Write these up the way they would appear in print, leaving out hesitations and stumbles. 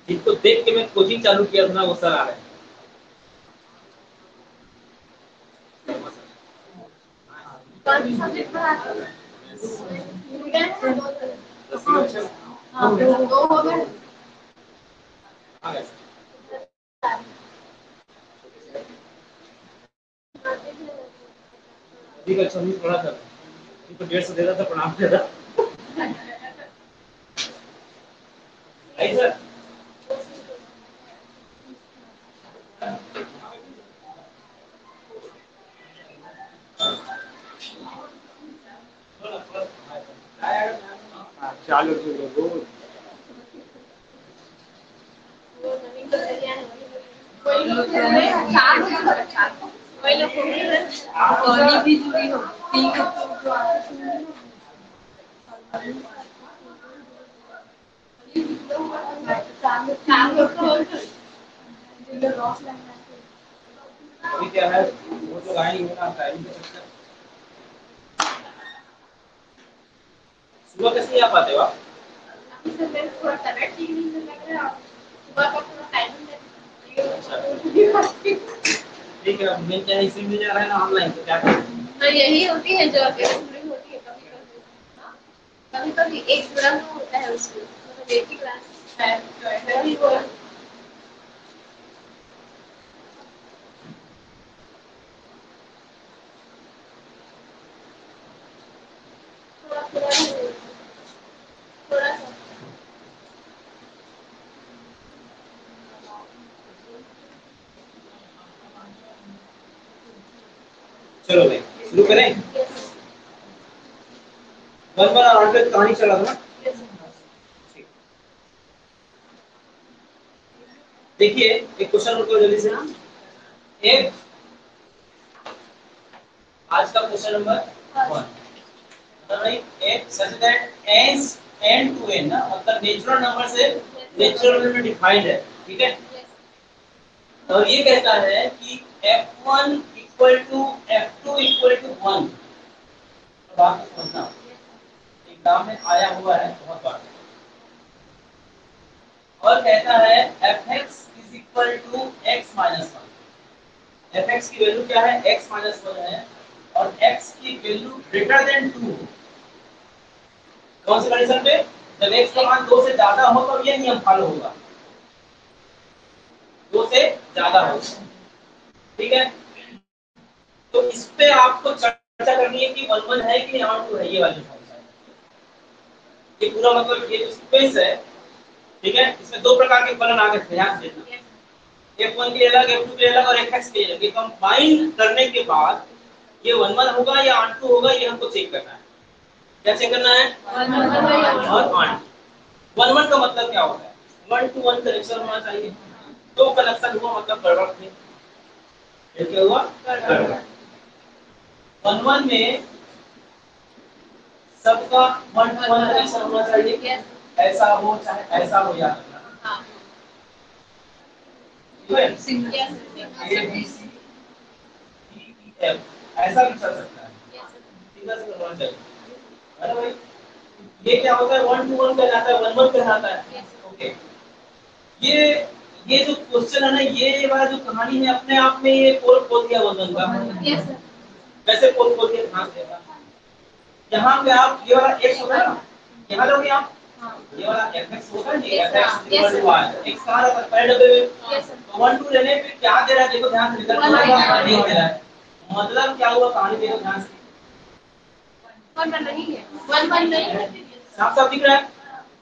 जिसको देख के मैं कोचिंग चालू किया था ना वो सर आ रहे हैं। अच्छा नहीं पढ़ा था तो 150 देता था प्रणाम देता सर चालू भी जुड़ी हो क्या है वो तो गाय नहीं होना सुबह कैसे आ पाते हो आप? थोड़ा तबियत ठीक नहीं लग रहा है सुबह का थोड़ा टाइमिंग ठीक है मेन क्या है इसी में जा रहा है ना ऑनलाइन तो क्या करें तो यही होती है जो स्टूडेंट होती है कभी कभी एक जुड़ा होता है उसको मतलब एक ही क्लास है वही वो चलो भाई शुरू करें वन वन और पे कहानी चला था ना देखिए एक क्वेश्चन नोट करो जल्दी से एक आज का क्वेश्चन नंबर 1 एक सच दैट n to n ना मतलब नेचुरल नंबर से नेचुरल नंबर में डिफाइंड है ठीक है और ये कहता है कि f1 equal to f2 equal to 1 बात को समझना एग्जाम में आया हुआ है बहुत बार और कहता है fx is equal to x minus 1 fx की वैल्यू क्या है x minus 1 है और x की वैल्यू ग्रेटर देन 2 कौन सी कंडीशन पे जब x का मान 2 से ज्यादा हो तो ये नियम फॉलो होगा 2 से ज्यादा हो ठीक है तो इस पे आपको चर्चा करनी है कि 1 1 है कि नहीं 2 है ये वाली ये पूरा मतलब ये जो सीक्वेंस है ठीक है इसमें दो प्रकार के फलन आ गए ध्यान से देखना f1 के लिए अलग f2 के लिए अलग और fx के लिए अलग ये कंबाइन करने के बाद ये 1 1 होगा या 2 होगा ये हमको चेक करना है क्या चेक करना है 1 1 1 का मतलब क्या होता है 1 to 1 कनेक्शन होना चाहिए दो कनेक्शन हुआ मतलब गड़बड़ है ये क्या हुआ गड़बड़ 1 1 में सबका 1 to 1 कनेक्शन होना चाहिए ऐसा हो चाहे ऐसा हो याद रखना ऐसा भी चल सकता है सिंगल सिंगल होना चाहिए है ना भाई ये क्या होता है 1 to 1 कहलाता है 1 1 कहलाता है ओके ये जो क्वेश्चन है ना ये वाला जो कहानी है अपने आप में ये पोल खोल दिया 1 1 का कैसे पोल खोल दिया ध्यान देगा यहाँ पे आप ये वाला x होगा ना यहाँ लोगे आप ये वाला fx होगा नहीं fx equal to y x कहां रहता है पहले डब्बे में तो 1 2 लेने पे क्या दे रहा है देखो ध्यान से रिजल्ट नहीं दे रहा है मतलब क्या हुआ कहानी देखो ध्यान से 1 1 नहीं है 1 1 नहीं साफ साफ दिख रहा है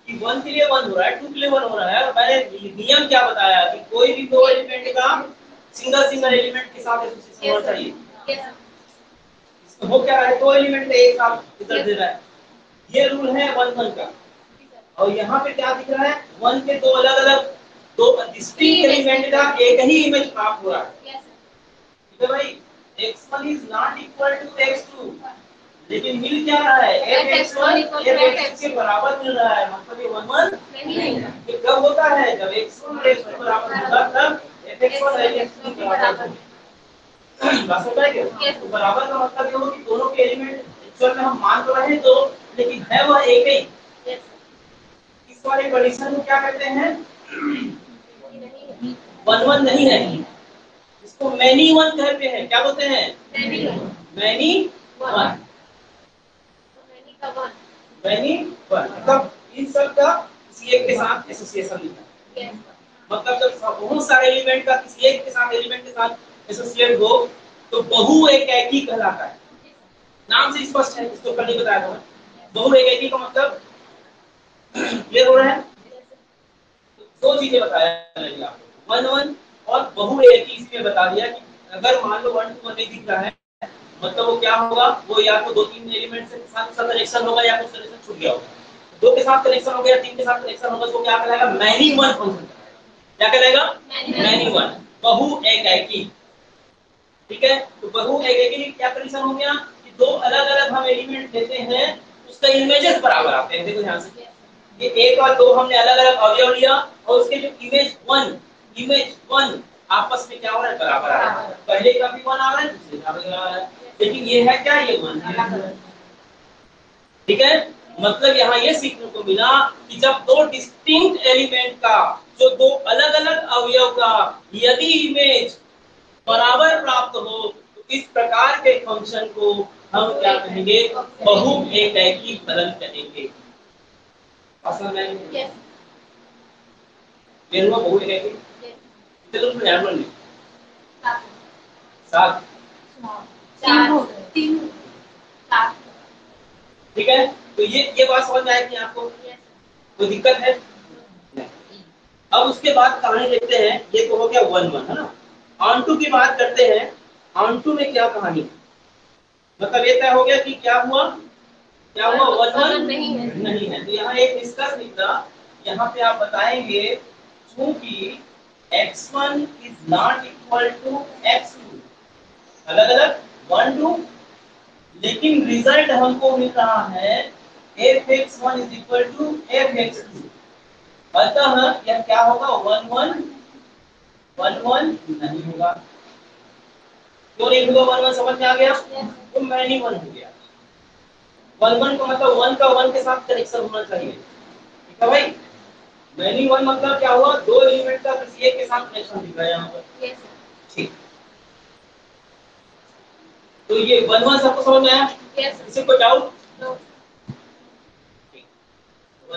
कि 1 के लिए 1 हो रहा है, 2 के लिए 1 हो रहा है। और मैंने नियम क्या बताया कि कोई भी दो एलिमेंट का सिंगल सिंगल एलिमेंट के साथ एसोसिएशन होना चाहिए। हो क्या रहा है, दो एलिमेंट का एक साथ इधर दे रहा है, ये रूल है 1 1 का। और यहाँ पे क्या दिख रहा है, 1 के दो अलग अलग दो डिस्टिंक्ट एलिमेंट का एक ही इमेज प्राप्त हो रहा है। ठीक है भाई, x1 is not equal to x2, लेकिन मिल क्या रहा है, fx1 fx2 के बराबर मिल रहा है। मतलब ये 1 1 नहीं है। ये कब होता है, जब x1 और x2 बराबर होगा तब fx1 और fx2 के बराबर होगा। बात समझ में क्या, तो बराबर का मतलब ये हो कि दोनों के एलिमेंट एक्चुअल में हम मान तो रहे दो, लेकिन है वह एक ही। इस वाले कंडीशन को क्या कहते हैं, 1 1 नहीं है, इसको मैनी वन कहते हैं। क्या बोलते हैं, मैनी वन। मैनी वन मतलब इन सब का किसी एक के साथ एसोसिएशन लिखा है। मतलब जब बहुत सारे एलिमेंट का किसी एक के साथ एलिमेंट के साथ एसोसिएट हो तो बहु एकैकी कहलाता है। नाम से स्पष्ट है, इसको कल ही बताया था। बहु एकैकी का मतलब क्लियर हो रहा है। दो चीजें बताया मैंने आपको, 1 1 और बहु एकैकी। इसमें बता दिया कि अगर मान लो 1 2 1 नहीं दिख रहा है मतलब वो क्या होगा, वो या तो दो तीन एलिमेंट से साथ कनेक्शन होगा या कुछ कनेक्शन छूट गया होगा। दो के साथ कनेक्शन हो गया, तीन के साथ कनेक्शन होगा, तो क्या कहलाएगा, मैनी वन फंक्शन। क्या कहलाएगा, मैनी वन, बहु एकैकी। ठीक है, तो बहु एकैकी क्या कंडीशन हो गया कि दो अलग अलग हम एलिमेंट लेते हैं, उसका इमेजेस बराबर आते हैं। देखो ध्यान से, ये एक और दो हमने अलग अलग अवयव लिया और उसके जो इमेज वन आपस में क्या हो रहा है, बराबर आ रहा है। पहले का भी 1 आ रहा है, दूसरे का भी आ रहा है, लेकिन ये है क्या, ये 1 है। ठीक है, मतलब यहाँ ये सीखने को मिला कि जब दो डिस्टिंक्ट एलिमेंट का, जो दो अलग अलग अवयव का यदि इमेज बराबर प्राप्त हो तो इस प्रकार के फंक्शन को हम क्या कहेंगे, बहु एकैकी फलन कहेंगे। असल में ये हुआ बहु एकैकी। चलो उसमें ध्यान रखिए, 7 3 7। ठीक है, तो ये बात समझ में आएगी आपको, कोई दिक्कत है। अब उसके बाद कहानी देखते हैं, ये तो हो गया 1 1 है ना। ऑन टू की बात करते हैं, ऑन टू में क्या कहानी, मतलब ये तय हो गया कि क्या हुआ, क्या हुआ, 1 1 नहीं है। तो यहाँ एक निष्कर्ष निकला, यहाँ पे आप बताएंगे चूंकि x1 is not equal to x2, अलग अलग 1 2, लेकिन रिजल्ट हमको मिल रहा है fx1 is equal to fx2। अतः यह क्या होगा, 1 1 1 1 नहीं होगा। क्यों नहीं होगा, 1 1 समझ में आ गया, तो मैनी वन हो गया। 1 1 का मतलब 1 का 1 के साथ कनेक्शन होना चाहिए। ठीक है भाई, मैनी वन मतलब क्या हुआ, दो एलिमेंट का किसी एक के साथ कनेक्शन दिख रहा है यहाँ पर। ठीक, तो ये 1 1 सबको समझ में आया, किसी को डाउट, 1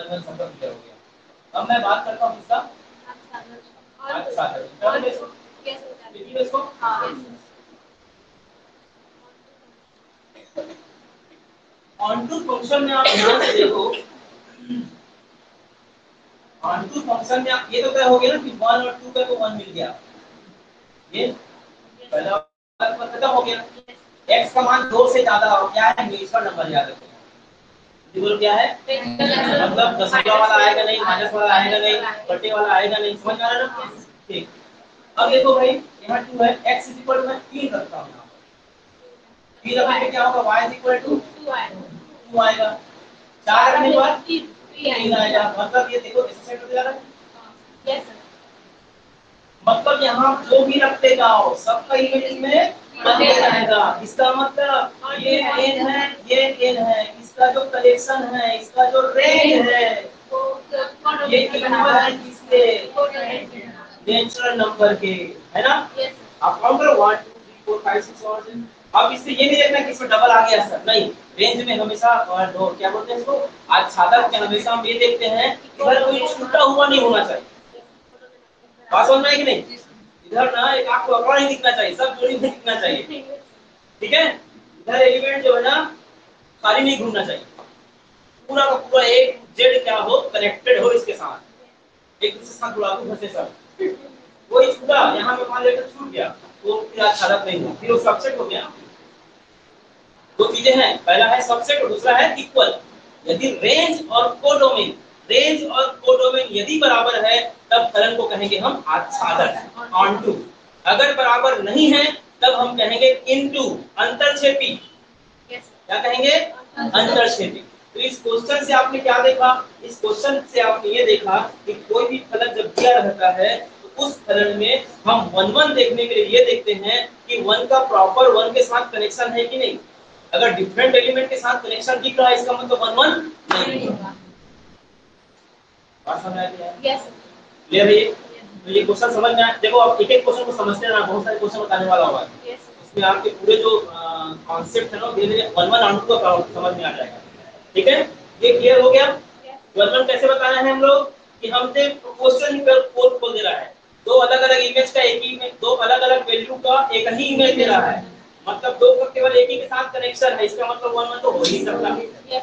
1 सबका क्लियर हो गया। अब मैं बात करता हूँ इसका इसको ऑनटू फंक्शन में आप ध्यान से देखो, ऑनटू फंक्शन में आप ये तो तय हो गया ना कि 1 और 2 का तो 1 मिल गया, ये पहला खत्म हो गया। x का मान 2 से ज्यादा हो, क्या है, नेचुरल नंबर याद रखो। बोल क्या है, मतलब दशमलव वाला आएगा नहीं, माइनस वाला आएगा नहीं, बटे वाला आएगा नहीं, समझ में आ रहा है ना। ठीक, अब देखो भाई यहाँ 2 है, x इज इक्वल टू मैं 3 रखता हूँ, 3 रखने पे क्या होगा, y इज इक्वल टू 2 आएगा, 4 रखने के बाद 3 आएगा। मतलब ये देखो इस सेट हो जा रहा है, मतलब यहाँ जो भी रखते जाओ सबका इमेज में बनते रहेगा। इसका मतलब ये n है, ये n है, इसका जो कलेक्शन है, इसका जो रेंज है, ये इक्वल है किसके, नेचुरल नंबर के, है ना। आप काउंट करो 1 2 3 4 5 6 और 7। अब इससे ये नहीं देखना कि इसमें डबल आ गया सर, नहीं, रेंज में हमेशा और दो क्या बोलते हैं इसको, आज सादर के हमेशा हम ये देखते हैं इधर कोई छूटा हुआ नहीं होना चाहिए। बात समझ में आई कि नहीं, इधर ना एक आपको अकड़ा नहीं दिखना चाहिए, सब जोड़ी में दिखना चाहिए। ठीक है, इधर एलिमेंट जो है ना खाली नहीं घूमना चाहिए। पूरा का पूरा एक जेड क्या हो, कनेक्टेड हो इसके साथ, एक दूसरे के साथ जुड़ा हो फंसे सब, वही छूटा यहाँ पे मान लेकर छूट गया तो फिर आच्छादक नहीं हुआ, फिर वो सबसेट हो गया। दो चीजें हैं, पहला है सबसेट और दूसरा है इक्वल। यदि रेंज और कोडोमेन, रेंज और कोडोमेन यदि बराबर है तब फलन को कहेंगे हम आच्छादक, ऑनटू। अगर बराबर नहीं है तब हम कहेंगे इनटू, अंतरछेपी। क्या कहेंगे? अंतरछेपी। तो इस क्वेश्चन से आपने क्या देखा? इस क्वेश्चन से आपने ये देखा कि कोई भी फलन जब दिया रहता है तो उस फलन में हम वन वन देखने के लिए ये देखते हैं कि वन का प्रॉपर वन के साथ कनेक्शन है कि नहीं। अगर डिफरेंट एलिमेंट के साथ कनेक्शन दिख रहा है इसका मतलब वन वन नहीं होगा। बात समझ आ रही है? यस क्लियर है? तो ये क्वेश्चन समझ में आया। देखो आप एक एक क्वेश्चन को समझते रहना, बहुत सारे क्वेश्चन बताने वाला होगा इसमें, आपके पूरे जो कॉन्सेप्ट है ना धीरे धीरे वन वन आउटपुट का समझ में आ जाएगा। ठीक है, ये क्लियर हो गया। वन वन कैसे बताना है हम लोग कि हमने क्वेश्चन ही खोल दे रहा है, दो अलग अलग इमेज का एक ही में, दो अलग अलग वैल्यू का एक ही इमेज दे रहा है, मतलब दो का केवल एक ही के साथ कनेक्शन है, इसका मतलब वन वन तो हो ही सकता है।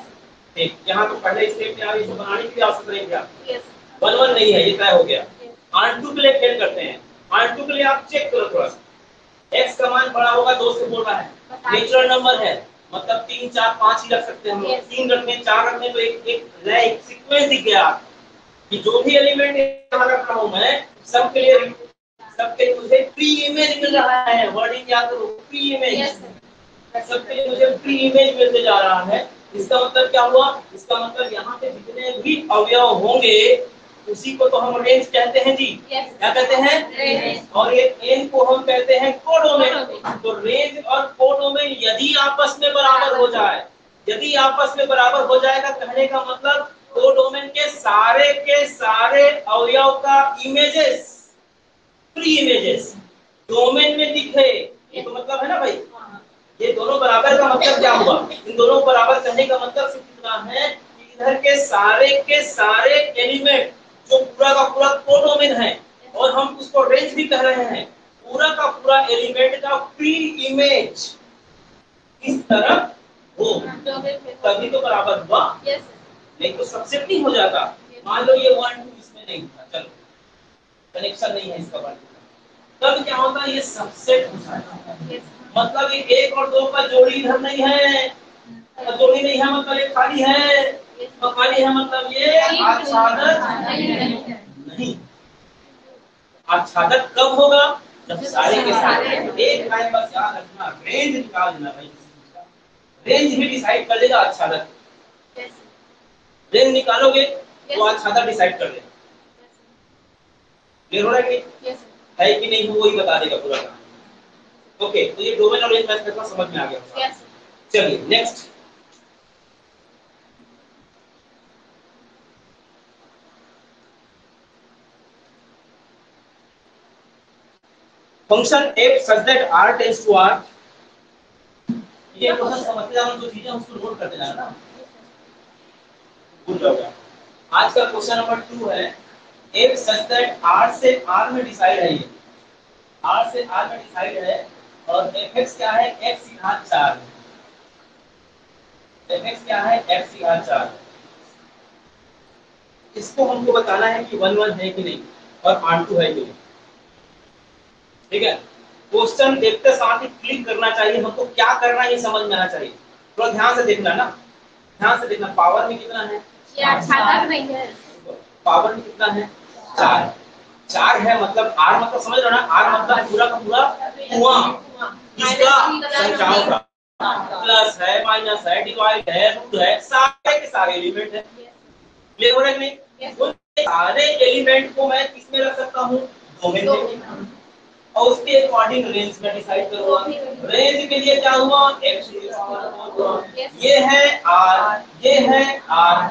ठीक, यहाँ तो पहले स्टेप में आप इसे बनाने की आवश्यकता नहीं थी, वन वन नहीं है, ये तय हो गया। R2 के लिए खेल करते हैं। R2 के लिए आप चेक करो थोड़ा सा, x का मान बड़ा होगा 2 से बोल रहा है, नेचुरल नंबर है, मतलब 3 4 5 ही रख सकते हैं हम लोग, 3 रखने 4 रखने तो एक सीक्वेंस दिख गया कि जो भी एलिमेंट यहाँ रख रहा हूँ मैं सबके लिए मुझे प्री इमेज मिल रहा है। वर्डिंग याद करो, प्री इमेज, सबके लिए मुझे प्री इमेज मिलते जा रहा है। इसका मतलब क्या हुआ? इसका मतलब यहाँ पे जितने भी अवयव होंगे उसी को तो हम रेंज कहते हैं जी। क्या कहते हैं? रेंज। और ये n को हम कहते हैं कोडोमेन। तो रेंज और कोडोमेन यदि आपस में बराबर हो जाए, यदि आपस में बराबर हो जाएगा कहने का मतलब कोडोमेन के सारे अवयव का इमेजेस, प्री इमेजेस डोमेन में दिखे, ये तो मतलब है ना भाई। ये दोनों बराबर का मतलब क्या हुआ? इन दोनों को बराबर करने का मतलब सिर्फ इतना है कि इधर के सारे एलिमेंट जो पूरा का पूरा कोडोमेन है और हम उसको रेंज भी कह रहे हैं, पूरा का पूरा एलिमेंट का प्री इमेज इस तरफ हो तभी तो बराबर हुआ, नहीं तो सबसेट नहीं हो जाता। मान लो ये 1 2 इसमें नहीं था, चलो कनेक्शन नहीं है इसका 1 2, तब क्या होता है? ये सबसेट हो जाएगा। मतलब ये 1 और 2 का जोड़ी इधर नहीं है, और जोड़ी नहीं है मतलब ये खाली है, तो खाली है मतलब ये आच्छादक नहीं। आच्छादक कब होगा? जब सारे के सारे एक लाइन बस याद रखना, रेंज निकाल देना भाई, रेंज भी डिसाइड कर लेगा आच्छादक। रेंज निकालोगे तो आच्छादक डिसाइड कर लेगा। क्लियर हो रहा है कि है कि नहीं, वो ही बता देगा पूरा काम। ओके, तो ये डोमेन और रेंज मैच करना समझ में आ गया। चलिए next, function f such that r tends to r। ये क्वेश्चन समझते जाना, जो चीजें उसको नोट करते जाना ना, भूल जाओगे। आज का क्वेश्चन नंबर 2 है, f such that r से r में डिसाइड है, ये r से r में डिसाइड है और fx क्या है? x घात 4। fx क्या है? x घात 4। इसको हमको बताना है कि 1 1 है कि नहीं और R2 है कि नहीं। ठीक है, क्वेश्चन देखते साथ ही क्लिक करना चाहिए, हमको क्या करना है ये समझ में आना चाहिए। थोड़ा ध्यान से देखना ना, ध्यान से देखना। पावर में कितना है? नहीं है। पावर में कितना है? 4। 4 है मतलब R मतलब समझ रहे हो ना, R मतलब पूरा का पूरा कुआं, इसका संख्याओं का, प्लस है माइनस है डिवाइड है रूट है, सारे के सारे एलिमेंट है। क्लियर हो रहा है कि नहीं? उन सारे एलिमेंट को मैं किसमें रख सकता हूँ? डोमेन में, और उसके अकॉर्डिंग रेंज में डिसाइड करूंगा। रेंज के लिए क्या हुआ? x ये है r, ये है r।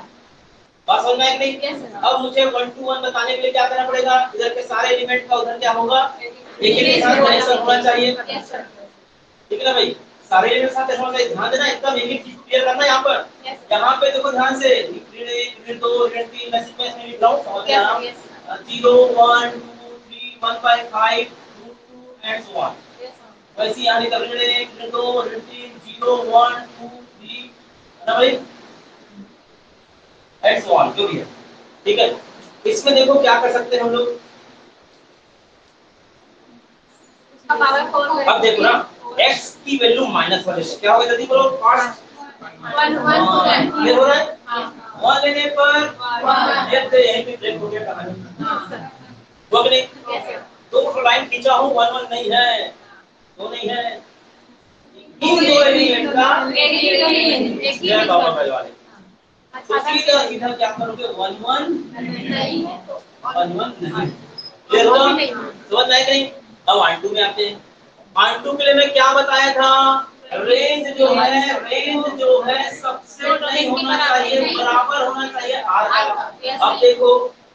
बात समझ में आई कि नहीं? अब मुझे 1 to 1 बताने के लिए क्या करना पड़ेगा? इधर के सारे एलिमेंट का उधर क्या होगा? एक के साथ कनेक्शन होना चाहिए। ठीक है ना भाई, सारे एलिमेंट साथ कनेक्शन होना चाहिए। ध्यान देना, एकदम एक एक चीज क्लियर करना। यहाँ पर यहाँ पे देखो ध्यान से, ऋण 1 ऋण 2 ऋण 3 मैं सीक्वेंस में लिख रहा हूं, समझ लेना। 0 1 2 3 1 by 5 and so on। वैसे यहाँ लिखा ऋण 1 ऋण 2 ऋण 3 0 1 2 3 ना भाई। एंड सो ऑन जो भी है, ठीक है। इसमें देखो क्या कर सकते हैं हम लोग, अब देखो ना x की वैल्यू -1 है, क्या होगा जल्दी बोलो, 5 ये हो रहा है 1 लेने पर यहीं पे ब्रेक हो गया कहानी, वो भी नहीं, दो लाइन खींचा हूँ 1 1 नहीं है, दो नहीं है, इन दो एलिमेंट का ये बाबा भाई वाले, तो सीधा सीधा क्या करोगे 1 1 नहीं है, 1 1 नहीं, क्लियर हुआ, समझ में नहीं। अब आंटू में आते हैं, आंटू के लिए मैं क्या बताया था, रेंज जो है सबसे नहीं होना चाहिए, बराबर होना चाहिए आर का। अब देखो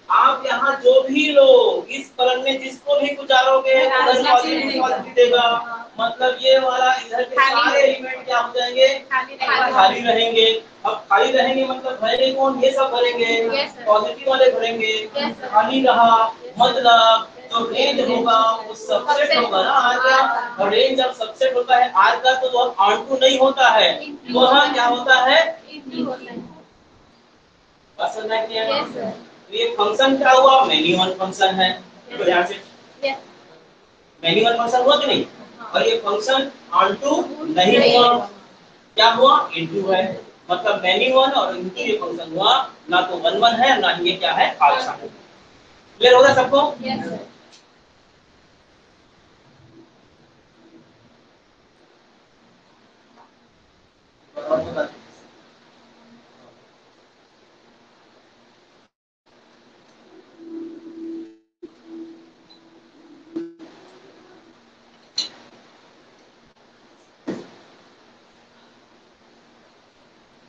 आप यहाँ जो भी लो, इस फलन में जिसको भी गुजारोगे उधर पॉजिटिव देगा, मतलब ये वाला इधर के सारे एलिमेंट क्या हो जाएंगे, खाली रहेंगे। अब खाली रहेंगे मतलब भरेंगे कौन, ये सब भरेंगे, पॉजिटिव वाले भरेंगे, खाली रहा मतलब जो रेंज होगा वो सबसेट होगा ना आर का, और रेंज जब सबसेट होता है आर का तो वो ऑन2 नहीं होता है, वह क्या होता है, बस समझना क्या है। तो ये फंक्शन क्या हुआ, मेनी वन फंक्शन है, तो ध्यान से मेनी वन फंक्शन हुआ कि नहीं, और ये फंक्शन ऑन2 नहीं हुआ, क्या हुआ, इनटू है, मतलब मेनी वन और इनटू ये फंक्शन हुआ, ना तो 1 1 है ना ये क्या है आल्फा है। क्लियर होगा सबको,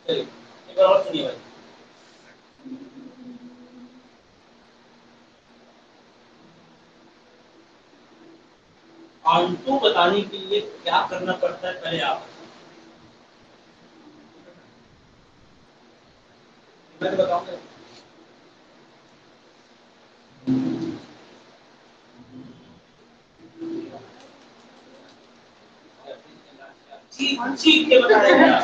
चलिए एक बार और सुनिए भाई, ऑन2 बताने के लिए क्या करना पड़ता है पहले आप, मैं तो बताऊंगा, चीख चीख के बताएगा,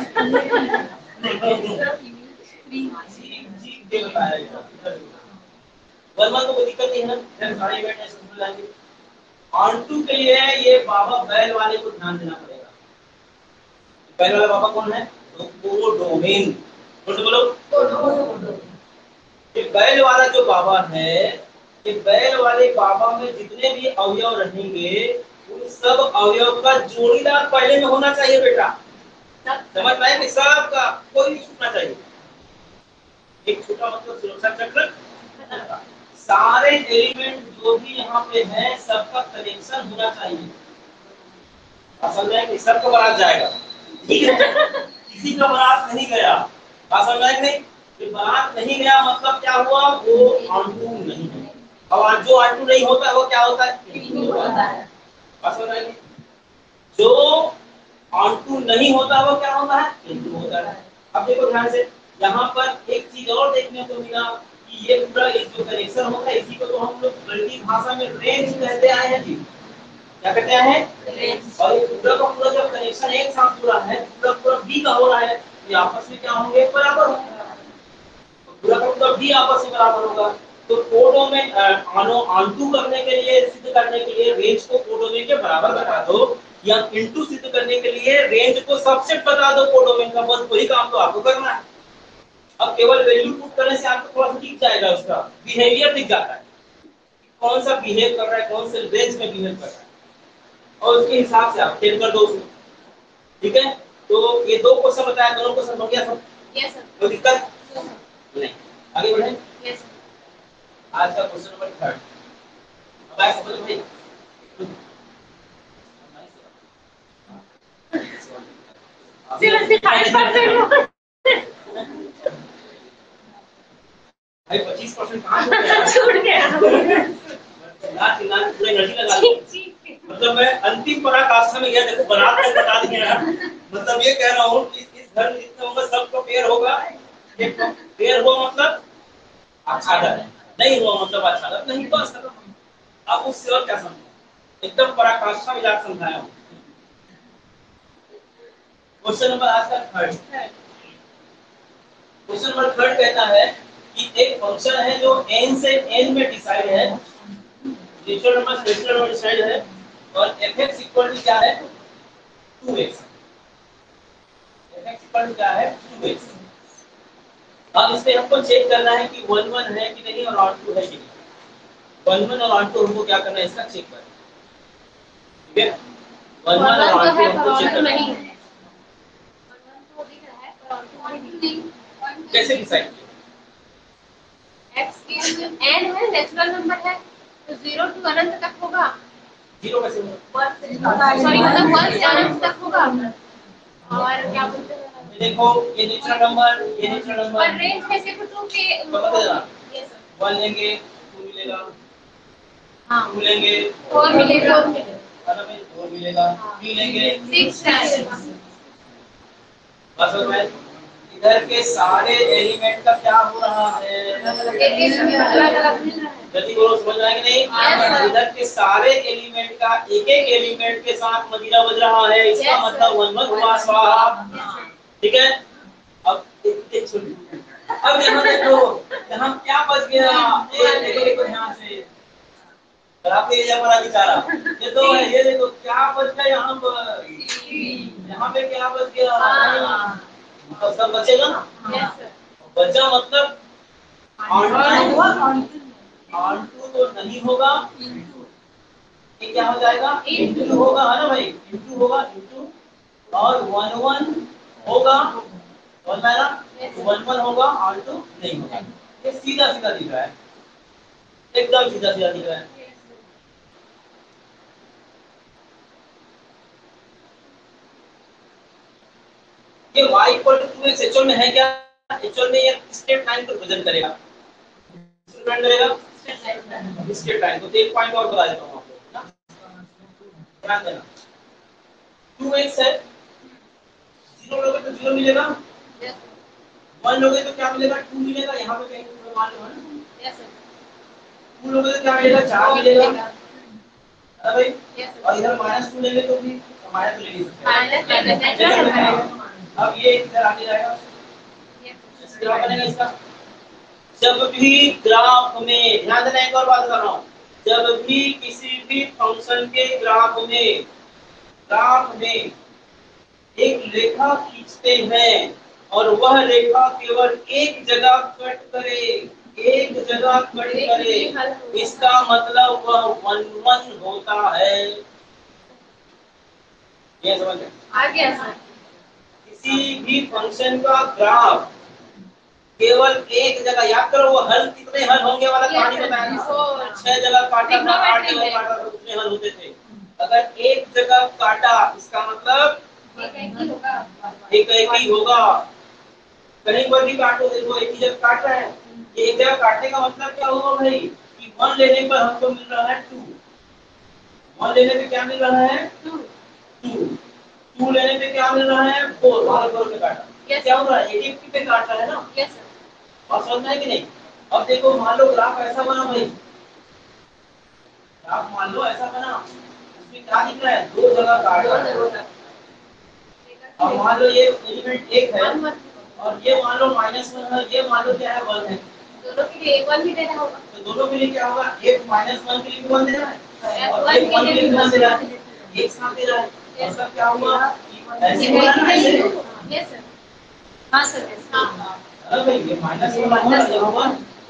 चीख के बताएगा, वर्मा को कोई दिक्कत नहीं है ना, फिर सारे इवेंट ऐसे खुल जाएंगे। ऑन2 के लिए ये बाबा बैल वाले को ध्यान देना पड़ेगा, बैल वाला बाबा कौन है, तो कोडोमेन, बोलो, ये बैल वाला जो बाबा है, ये बैल वाले बाबा में जितने भी अवयव रहेंगे उन सब अवयव का जोड़ीदार पहले में होना चाहिए बेटा, समझ पाए कि सबका कोई नहीं छूटना चाहिए, एक छोटा मतलब सुरक्षा चक्र, सारे एलिमेंट जो भी यहाँ पे है सबका कनेक्शन होना चाहिए, समझ में कि सबका बारात जाएगा, ठीक है, किसी का बारात नहीं गया, समझ में नहीं, कि बारात नहीं गया मतलब क्या हुआ, वो ऑन2 नहीं है, और जो ऑन2 नहीं होता है वो क्या होता है, समझ में, जो ऑन2 नहीं होता वो क्या होता है, इनटू होता है। अब देखो ध्यान से, यहाँ पर एक चीज और देखने को मिला कि ये पूरा एक जो कनेक्शन होता है इसी को तो हम लोग गणितीय भाषा में रेंज कहते आए हैं जी, क्या कहते हैं रेंज, और ये पूरा का पूरा जब कनेक्शन एक साथ पूरा है, पूरा पूरा बी का हो रहा है, ये आपस में क्या होंगे, बराबर होंगे, तो पूरा का पूरा बी आपस में बराबर होगा, तो कोडोमेन ऑन2 करने के लिए, सिद्ध करने के लिए रेंज को कोडोमेन के बराबर बता दो, या इनटू सिद्ध करने के लिए रेंज को सबसेट बता दो कोडोमेन का, बस वही काम तो आपको करना है। अब केवल वैल्यू पुट करने से आपको थोड़ा सा दिख जाएगा, उसका बिहेवियर दिख जाता है, कौन सा बिहेव कर रहा है, कौन से रेंज में बिहेव कर रहा है, और उसके हिसाब से आप खेल कर दो उसको, ठीक है। तो ये दो क्वेश्चन बताया, दोनों क्वेश्चन हो गया सब, यस सर, कोई दिक्कत नहीं, आगे बढ़े, यस सर। आज का क्वेश्चन नंबर 3, अब आए समझ में, भाई 25% कहाँ छूट गया, पूरा एनर्जी लगा दी, मतलब मैं अंतिम पराकाष्ठा में गया, देखो बारात तक बता दिया, मतलब ये कह रहा हूँ कि इस घर में जितने होंगे सबको पेयर होगा, एक पेयर हुआ मतलब आच्छादन, नहीं हुआ मतलब आच्छादन नहीं, बस अब उससे और क्या समझो, एकदम पराकाष्ठा में जाकर समझाया हूँ। क्वेश्चन नंबर आज का 3, क्वेश्चन क्वेश्चन नंबर 3 कहता है कि एक फंक्शन है जो n से n में डिसाइड है, नेचुरल नंबर डिसाइड है, और fx इक्वल टू क्या है 2x। fx इक्वल टू क्या है 2x। अब इसमें हमको चेक करना है कि 1 1 है कि नहीं और आउट 2 है कि नहीं। 1 1 और आउट 2 हमको क्या करना है, इसका चेक करना है। ठीक है, 1 1 और आउट 2 हमको चेक करना है। कैसे डिसाइड किया? x की n है, नेचुरल नंबर है, तो 0 टू अनंत तक होगा। 0 कैसे होगा? सॉरी, मतलब 1 से अनंत तक होगा। और क्या बोलते हैं, देखो ये नेचुरल नंबर, ये नेचुरल नंबर, और रेंज है सिर्फ 2 के। पता चला 1 लेंगे 2 मिलेगा, हाँ 2 लेंगे 4 मिलेगा, 4 मिलेगा, 3 लेंगे 6 आएगा। बस हो गया। इधर के सारे एलिमेंट का क्या हो रहा है, गति बोलो, समझ रहा है कि नहीं? इधर के सारे एलिमेंट का एक एक एलिमेंट के साथ मदिरा बज रहा है, इसका मतलब 1 1 हुआ स्वाहा। ठीक है, अब एक सुनिए, अब यहाँ देखो यहाँ क्या बच गया, देखो ध्यान से, आपके एरिया पर बेचारा ये तो है, ये देखो क्या बच गया यहाँ पर, यहाँ पे क्या बच गया, तो सब बचेगा ना। बचा मतलब ऑन टू तो नहीं होगा, ये क्या हो जाएगा इंटू होगा, है ना भाई, इंटू होगा, इंटू, और 1 1 होगा, और मेरा 1 1 होगा, ऑन टू नहीं होगा। ये सीधा सीधा दिख रहा है, एकदम सीधा सीधा दिख रहा है। ये y equal to 2x actual में है क्या, एक्चुअल में ये स्ट्रेट लाइन को रिप्रेजेंट करेगा, रिप्रेजेंट करेगा स्ट्रेट लाइन को। तो एक पॉइंट और बता देता हूं आपको ना, ध्यान देना, 2x है, 0 लोगे तो 0 मिलेगा, 1 लोगे तो क्या मिलेगा 2 मिलेगा, यहाँ पे कहीं तो मान लो है, 2 लोगे तो क्या मिलेगा 4 मिलेगा, है भाई, और इधर -2 लेंगे तो भी माइनस ले लीजिए। अब ये इधर आगे जाएगा, ग्राफ बनेगा इसका। जब भी ग्राफ में, ध्यान देना, एक और बात कर रहा हूँ, जब भी किसी भी फंक्शन के ग्राफ में एक रेखा खींचते हैं और वह रेखा केवल एक जगह कट करे, एक जगह कट करे, इसका मतलब वह 1 1 होता है। ये समझ में आ गया सर। किसी भी फंक्शन का ग्राफ केवल एक जगह, याद करो वो हल कितने हल होंगे वाला कहानी बताया था, 6 जगह काटा था, 8 जगह काटा था, कितने हल होते थे। अगर एक जगह काटा इसका मतलब एक ही होगा, कहीं पर भी काटो, देखो एक ही जगह काट रहा है, ये एक जगह काटने का मतलब क्या होगा भाई, कि 1 लेने पर हमको मिल रहा है 2, 1 लेने पे क्या मिल रहा है 2, 2 लेने पे क्या मिल रहा है 4, और 4 पे काटा, क्या हो रहा है एक पे काट रहा है ना। यस सर, और समझ में है कि नहीं? अब देखो मान लो ग्राफ ऐसा बना भाई, ग्राफ मान लो ऐसा बना, उसमें क्या दिख रहा है 2 जगह काट रहा है, और मान लो ये एलिमेंट 1 है और ये मान लो -1 है, ये मान लो क्या है 1 है, दोनों के लिए 1 भी देना होगा, तो दोनों के लिए क्या होगा, एक -1 के लिए भी 1 देना है और एक 1 के लिए भी 1 देना है, एक साथ दे रहा है, मतलब क्या हुआ ऐसे हो रहा है ना, ऐसे। यस सर, हां सर, हां अरे भाई ये -1 ये होगा,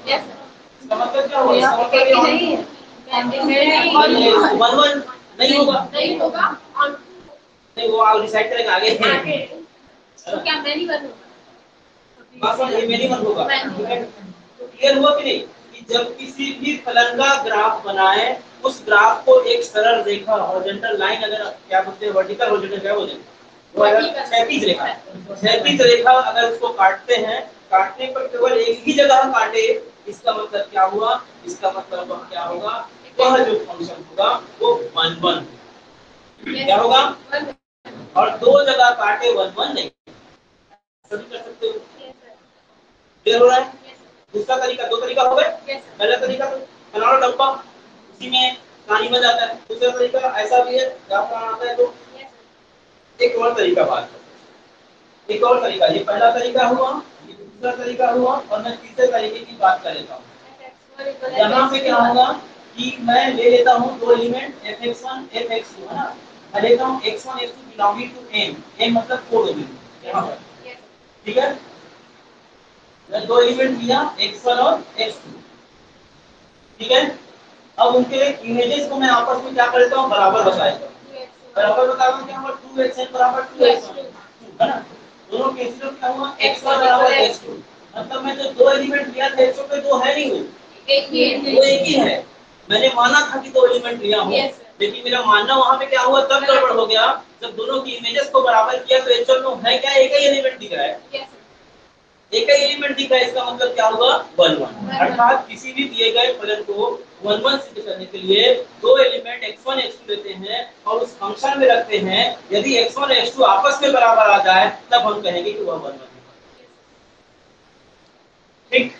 यस सर, इसका मतलब क्या होगा, इसका मतलब ये नहीं है, 1 1 नहीं होगा, नहीं होगा, और नहीं वो आप डिसाइड करेंगे आगे, तो क्या मैं नहीं करूंगा, बस ये मेरी मत होगा, ठीक है। तो क्लियर हुआ कि नहीं, कि जब किसी भी फलन का ग्राफ बनाए, उस ग्राफ को एक सरल रेखा हॉरिजॉन्टल लाइन, अगर क्या बोलते हैं वर्टिकल हॉरिजॉन्टल क्या बोलते हैं, वो अगर क्षैतिज रेखा अगर उसको काटते हैं, काटने पर केवल एक ही जगह काटे, इसका मतलब क्या हुआ, इसका मतलब वह क्या होगा, वह जो फंक्शन होगा वो 1 1 क्या होगा, और 2 जगह काटे 1 1 नहीं, सभी कर सकते हो, क्लियर हो रहा है। दूसरा तरीका, 2 तरीका हो गए, पहला तरीका तो बनाओ डब्बा, उसी में कहानी बन जाता है, दूसरा तरीका ऐसा भी है ग्राफ बनाना आता है, तो एक और तरीका बात करते हैं, एक और तरीका, ये पहला तरीका हुआ, ये दूसरा दूसरा तरीका हुआ, और मैं तीसरे तरीके की बात कर लेता हूँ। यहाँ पे क्या होगा कि मैं ले लेता हूँ दो एलिमेंट fx1 fx2 है ना, मैं लेता हूँ x1 x2 belonging to m, m मतलब 4 एलिमेंट यहाँ पर, ठीक है। मैं दो एलिमेंट लिया x1 और x2, ठीक है। अब उनके इमेजेस को मैं आपस में क्या कर देता हूँ, बराबर बताएगा, बराबर बताऊंगा क्या होगा 2xn बराबर 2x1 है ना। दोनों केसेस में क्या हुआ x1 बराबर x2, मतलब मैं जो दो एलिमेंट लिया था x1 पे दो है नहीं, वो एक ही है। मैंने माना था कि दो एलिमेंट लिया हूं, लेकिन मेरा मानना वहां पे क्या हुआ, तब गड़बड़ हो गया जब दोनों की इमेजेस को बराबर किया तो एक्चुअल में है क्या, एक ही एलिमेंट दिख रहा है, एक ही एलिमेंट दिख रहा है। इसका मतलब क्या होगा 1 1, अर्थात किसी भी दिए गए फलन को 1 1 सिद्ध करने के लिए दो एलिमेंट x1 x2 लेते हैं और उस फंक्शन में रखते हैं। यदि x1 और x2 आपस में बराबर आ जाए तब हम कहेंगे कि वह 1 1 है, ठीक।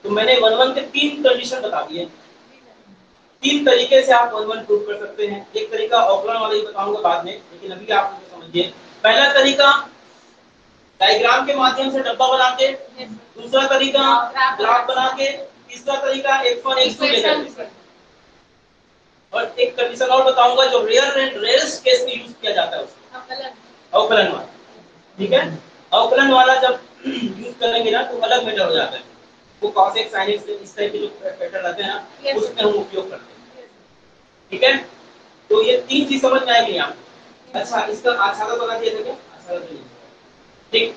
तो मैंने 1 1 के तीन कंडीशन बता दिए, तीन तरीके से आप 1 1 प्रूव कर सकते हैं। एक तरीका ऑकलन वाला ही बताऊंगा बाद में, लेकिन अभी आप मुझे समझिए। पहला तरीका डायग्राम के माध्यम से डब्बा बना के, दूसरा तरीका ग्राफ बना के, तीसरा तरीका x1 x2 लेकर, और एक कंडीशन और बताऊंगा जो रेयर एंड रेयरेस्ट केस में यूज किया जाता है उसको, अवकलन वाला, ठीक है। अवकलन वाला जब यूज करेंगे ना तो अलग मेथड हो जाता है, वो cos x sin x इस तरह के जो पैटर्न रहते हैं ना उसमें हम उपयोग करते हैं, ठीक है। तो ये तीन चीज समझ में आएगी आपको। अच्छा, इसका आच्छादन बना दिया था क्या, आच्छादन नहीं, ठीक।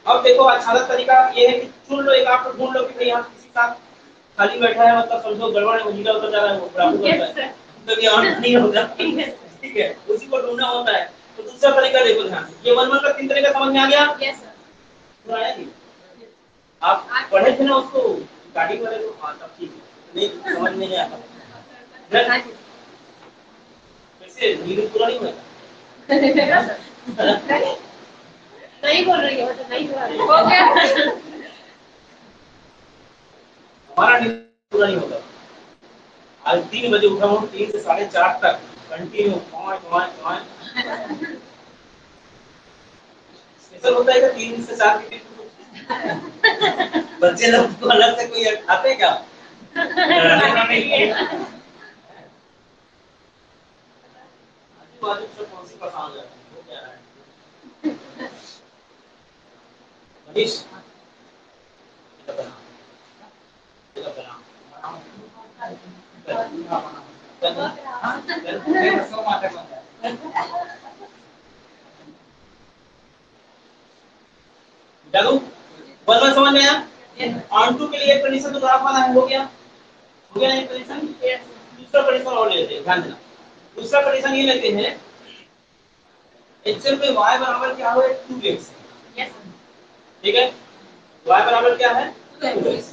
अब देखो आच्छादन तरीका ये है कि चुन लो एक, आप ढूंढ लो कि भाई यहाँ किसी का खाली बैठा है, मतलब समझो गड़बड़ है, मजीरा उतर जा रहा है, वो बराबर करता है तो ये और नहीं होगा, ठीक है, उसी को ढूंढना होता है। तो दूसरा तरीका देखो ध्यान से, ये 1 1 का तीन तरीका समझ में आ गया, यस सर, आया नहीं, आप पढ़े थे ना उसको गाड़ी वाले को, हाँ तब ठीक है, नहीं समझ नहीं आता कैसे नींद पूरा नहीं हुआ नहीं बोल रही है, मतलब नहीं हो गया हमारा नींद पूरा नहीं होता। आज 3 बजे उठा हूँ, 3 से 4:30 तक कंटिन्यू स्पेशल होता है क्या 3 से 4 के बच्चे लोग को अलग से कोई खाते हैं क्या आजू बाजू कौन सी पसंद है, वो क्या है मनीष चलो 1 1 समझ में आया। ऑन टू के लिए एक कंडीशन तो ग्राफ वाला है, हो गया एक कंडीशन। दूसरा कंडीशन और लेते हैं, ध्यान देना। दूसरा कंडीशन ये लेते हैं एक्चुअल में y बराबर क्या हो 2x, ठीक है, y बराबर क्या है 2x।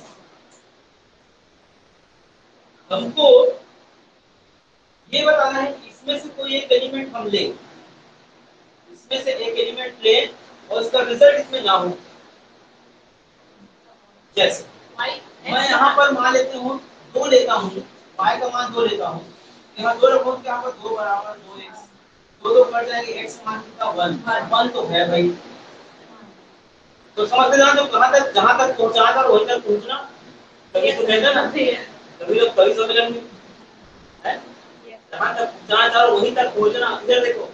हमको ये बताना है कि इसमें से कोई एक एलिमेंट हम ले, इसमें से एक एलिमेंट ले और उसका रिजल्ट इसमें ना हो। जैसे मैं यहाँ पर मान लेते हूँ 2 लेता हूँ, y का मान 2 लेता हूँ, यहाँ 2 रखो तो यहाँ पर 2 बराबर 2x, 2 कट जाएंगे, x मान कितना 1 तो है भाई। तो समझते जाओ जो जहाँ तक पहुँचा था वहीं तक पहुँचना, कभी तो कहते ना, कभी लोग कभी समझ लेंगे है, जहाँ तक पहुँचना था वहीं तक पहुँचना। इधर देखो,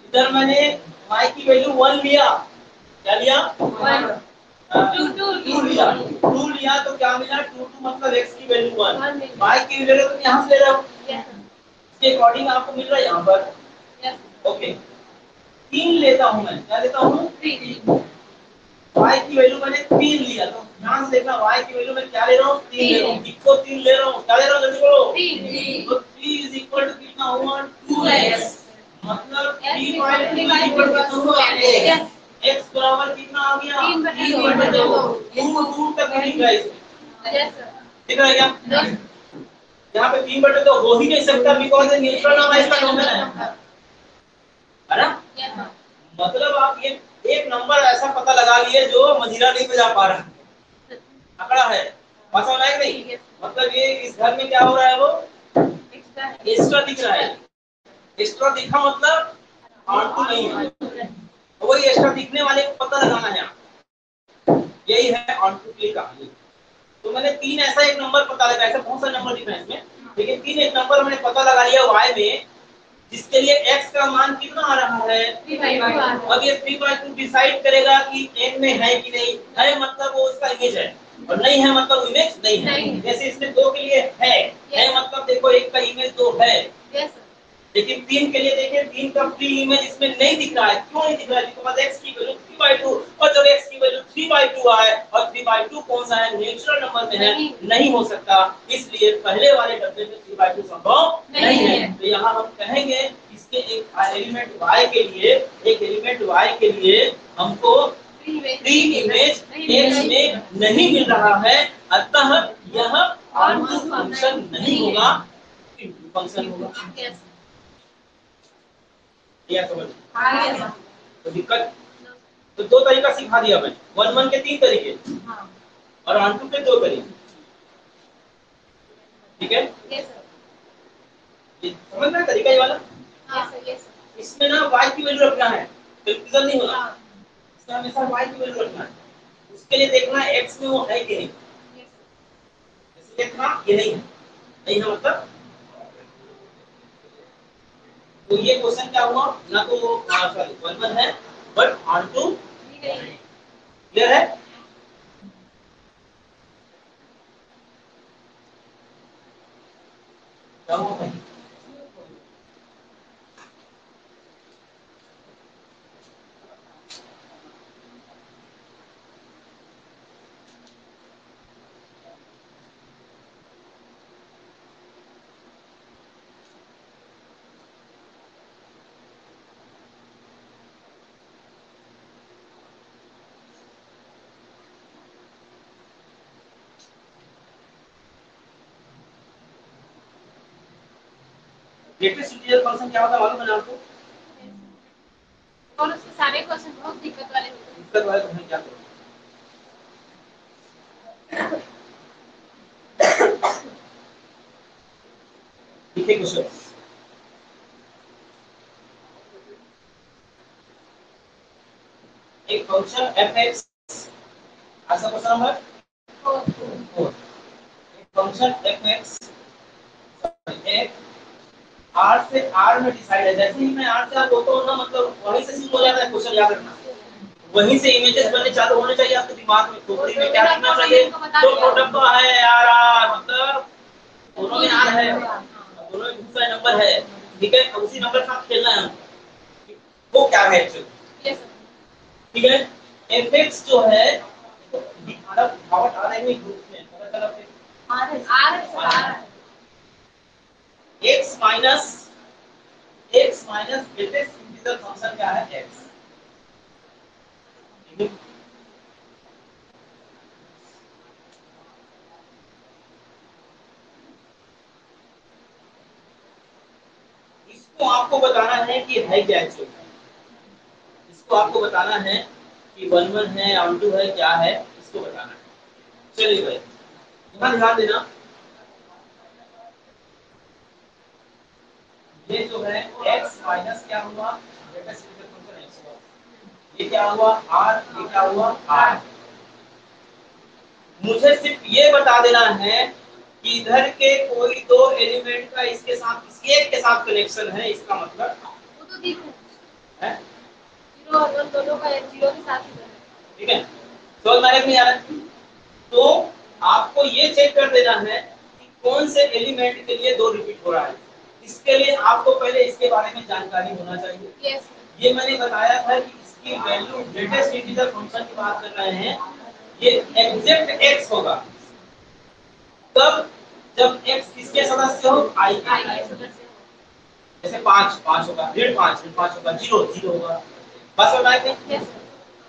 इधर मैंने y की वैल्यू 1 लिया, क्या लिया 2 लिया, 2 लिया तो क्या मिला 2 मतलब x की वैल्यू 1, y की वैल्यू तो यहाँ से ले रहा हूँ, इसके अकॉर्डिंग आपको मिल रहा है यहाँ पर, ओके। 3 लेता हूँ मैं, क्या लेता हूँ 3, y की वैल्यू मैंने 3 लिया, तो ध्यान से देखना y की वैल्यू मैं क्या ले रहा हूँ 3 ले रहा हूँ, इसको 3 ले रहा हूँ, क्या ले रहा हूँ जल्दी बोलो 3, तो 3 कितना हुआ 2x, मतलब 3 हुआ x बराबर कितना आ गया 3/2, दूर तक नहीं गया इसमें, ठीक है क्या, यहाँ पे 3/2 हो ही नहीं सकता बिकॉज़ ये न्यूट्रल नंबर इसका डोमेन है ना। मतलब आप ये एक नंबर ऐसा पता लगा लिए जो मजीरा नहीं बजा पा रहा, आंकड़ा है, पता है कि नहीं, मतलब ये इस घर में क्या हो रहा है, वो एक्स्ट्रा दिख रहा है, एक्स्ट्रा दिखा मतलब ऑन टू नहीं है, वही एक्स्ट्रा दिखने वाले को पता लगाना है, यही है ऑन टू की कहानी। तो मैंने तीन ऐसा एक नंबर पता लगा, ऐसे बहुत सारे नंबर दिख रहे हैं इसमें, लेकिन तीन एक नंबर मैंने पता लगा लिया y में, जिसके लिए x का मान कितना आ रहा है 3/2। अब ये 3/2 डिसाइड करेगा कि n में है कि नहीं है, मतलब वो उसका इमेज है, और नहीं है मतलब इमेज नहीं है। जैसे इसमें 2 के लिए है मतलब देखो एक का इमेज 2 है, लेकिन 3 के लिए देखिए 3 का प्री इमेज इसमें नहीं दिख रहा है। क्यों नहीं दिख रहा है? बिकॉज़ x की वैल्यू 3/2, और जब x की वैल्यू 3/2 आए और 3/2 कौन सा है, नेचुरल नंबर में है, नहीं हो सकता, इसलिए पहले वाले डब्बे में 3/2 संभव नहीं है। तो यहाँ हम कहेंगे इसके एक एलिमेंट y के लिए, एक एलिमेंट y के लिए हमको प्री इमेज x में नहीं मिल रहा है, अतः यह ऑनटू फंक्शन नहीं होगा, इनटू फंक्शन होगा। या समझ तो दिक्कत, तो दो तरीका सिखा दिया मैं, 1 के 3 तरीके और ऑनटू के 2 तरीके, ठीक है? ये समझ में तरीका ये वाला। इसमें ना y की वैल्यू रखना है, कंफ्यूजन नहीं होना, इसमें हमेशा y की वैल्यू रखना है। उसके लिए देखना है x में वो है कि नहीं, जैसे देखना ये नहीं है, नहीं है मतलब, तो ये क्वेश्चन क्या हुआ, ना तो सॉरी 1 है बट ऑनटू क्लियर है। ग्रेटेस्ट इंटीजर फंक्शन क्या होता है मालूम है आपको? और उसके सारे क्वेश्चन बहुत दिक्कत वाले होते हैं। दिक्कत वाले क्वेश्चन क्या करो, लिखे क्वेश्चन, एक फंक्शन f(x), ऐसा क्वेश्चन नंबर 4, एक फंक्शन f(x) एक r से r में डिसाइड है। जैसे ही मैं r से r बोलता हूँ ना, मतलब वहीं से शुरू हो जाता है क्वेश्चन, याद रखना, वहीं से इमेजेस बनने चालू होने चाहिए आपके दिमाग में। खोपड़ी में क्या लिखना चाहिए, तो प्रोडक्ट तो है यार, मतलब दोनों में r है, दोनों में दूसरा नंबर है, ठीक है, तो उसी नंबर के साथ खेलना है हमको, वो क्या है एक्चुअली, ठीक है। fx जो है मतलब भावट आ रही है ग्रुप में, पता चला x minus greatest integer function क्या है, x, इसको आपको बताना है कि है क्या एक्चुअली, इसको आपको बताना है कि 1 है ऑन2 है क्या है, इसको बताना है। चलिए भाई यहाँ ध्यान देना, ये जो है x माइनस क्या हुआ, ग्रेटेस्ट इंटीजर फंक्शन x हुआ, ये क्या हुआ r, ये क्या हुआ r। मुझे सिर्फ ये बता देना है कि इधर के कोई दो एलिमेंट का इसके साथ, किसी एक के साथ कनेक्शन है, इसका मतलब वो तो दिख है, 0 और 1 दोनों का 0 के साथ ही है, ठीक है, तो मैंने नहीं आ रहा है। तो आपको ये चेक कर देना है कि कौन से एलिमेंट के लिए 2 रिपीट हो रहा है। इसके लिए आपको पहले इसके बारे में जानकारी होना चाहिए। yes. ये मैंने बताया था कि इसकी वैल्यू ग्रेटेस्ट इंटीजर फंक्शन की बात कर रहे हैं, ये एग्जैक्ट x होगा तब जब x किसके सदस्य हो, i के सदस्य। जैसे 5 होगा, 5.5 होगा, 0 होगा, बस बताए थे।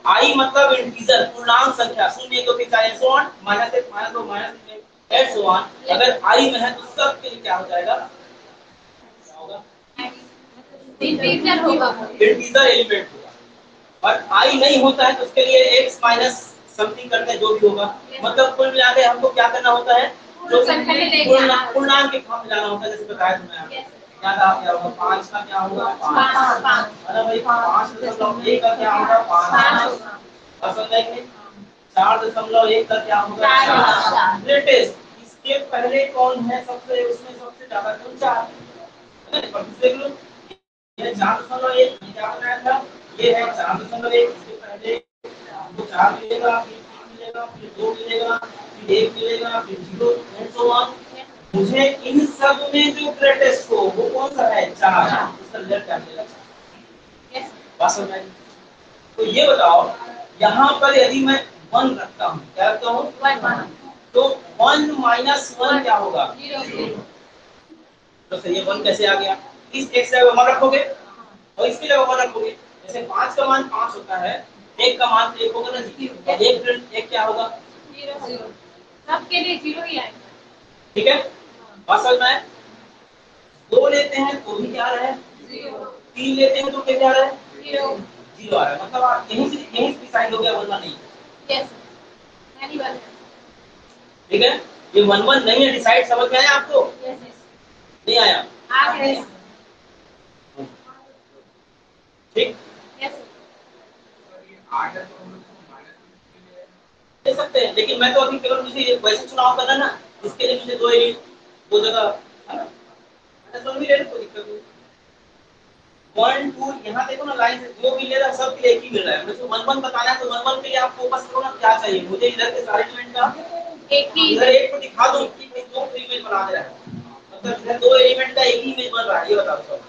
i मतलब इंटीजर पूर्णांक संख्या, 0 1 2 3 4 ऐसे ऑन, -1 -2 -3 ऐसे ऑन, अगर i में है तो सब के लिए क्या हो जाएगा, क्या होगा, इंटीजर होगा, इंटीजर एलिमेंट होगा। और i नहीं होता है तो उसके लिए x माइनस समथिंग करते हैं जो भी होगा, मतलब कुल मिला के हमको क्या करना होता है, जो पूर्णांक के फॉर्म में लाना होता है, जैसे बताया था मैं, याद आ गया होगा, 5 का क्या होगा 5, अरे भाई 5 का क्या होगा 5, असल में 4.1 का क्या होगा? 4। ग्रेटेस्ट। इसके पहले कौन है सबसे, उसमें सबसे ज्यादा कौन? 4। देख लो, ये 4.1 क्या बनाया था, ये है 4.1। इसके पहले आपको 4 मिलेगा, फिर 3 मिलेगा, फिर 2 मिलेगा, फिर 1 मिलेगा, फिर 0 एंड सो ऑन। मुझे इन सब में जो ग्रेटेस्ट हो वो कौन सा है? 4। इसका रिजल्ट क्या मिलेगा? बात समझ में आई? तो ये बताओ, यहाँ पर यदि मैं 1 रखता हूँ, क्या रखता हूँ? 1। तो 1 माइनस 1 क्या होगा? 0। तो सही है, 1 कैसे आ गया? इस x जगह 1 रखोगे और इसकी जगह 1 रखोगे। जैसे 5 का मान 5 होता है, 1 का मान 1 होगा ना जी। और 1 क्या होगा? 0। सबके लिए 0 ही आएगा। ठीक है, बात समझ में आया? 2 लेते हैं तो भी क्या रहा है? 0। 3 लेते हैं तो क्या रहा है? 0। 0 आ रहा है, मतलब आप यहीं से डिसाइड हो गया, वरना नहीं। यस, पहली बात है। ठीक है, ये 1 1 नहीं है, डिसाइड समझ में आया आपको? यस, नहीं आया? आ गया। ठीक, यस, दे सकते हैं, लेकिन मैं तो अभी केवल मुझे वैसे चुनाव करना ना, इसके लिए मुझे दो जगह है ना, तो भी ले लो, कोई दिक्कत नहीं। 1 2 यहाँ देखो ना, लाइन से जो भी ले रहा है सब के लिए एक ही मिल रहा है। मुझे 1 1 बताना है तो 1 1 के लिए आप फोकस करो ना, क्या चाहिए मुझे इधर के सारे एलिमेंट का एक ही इधर एक को दिखा दो कि 2 इमेज बना दे रहा है, मतलब इधर 2 एलिमेंट का एक ही इमेज बन रहा है, ये बताओ सब।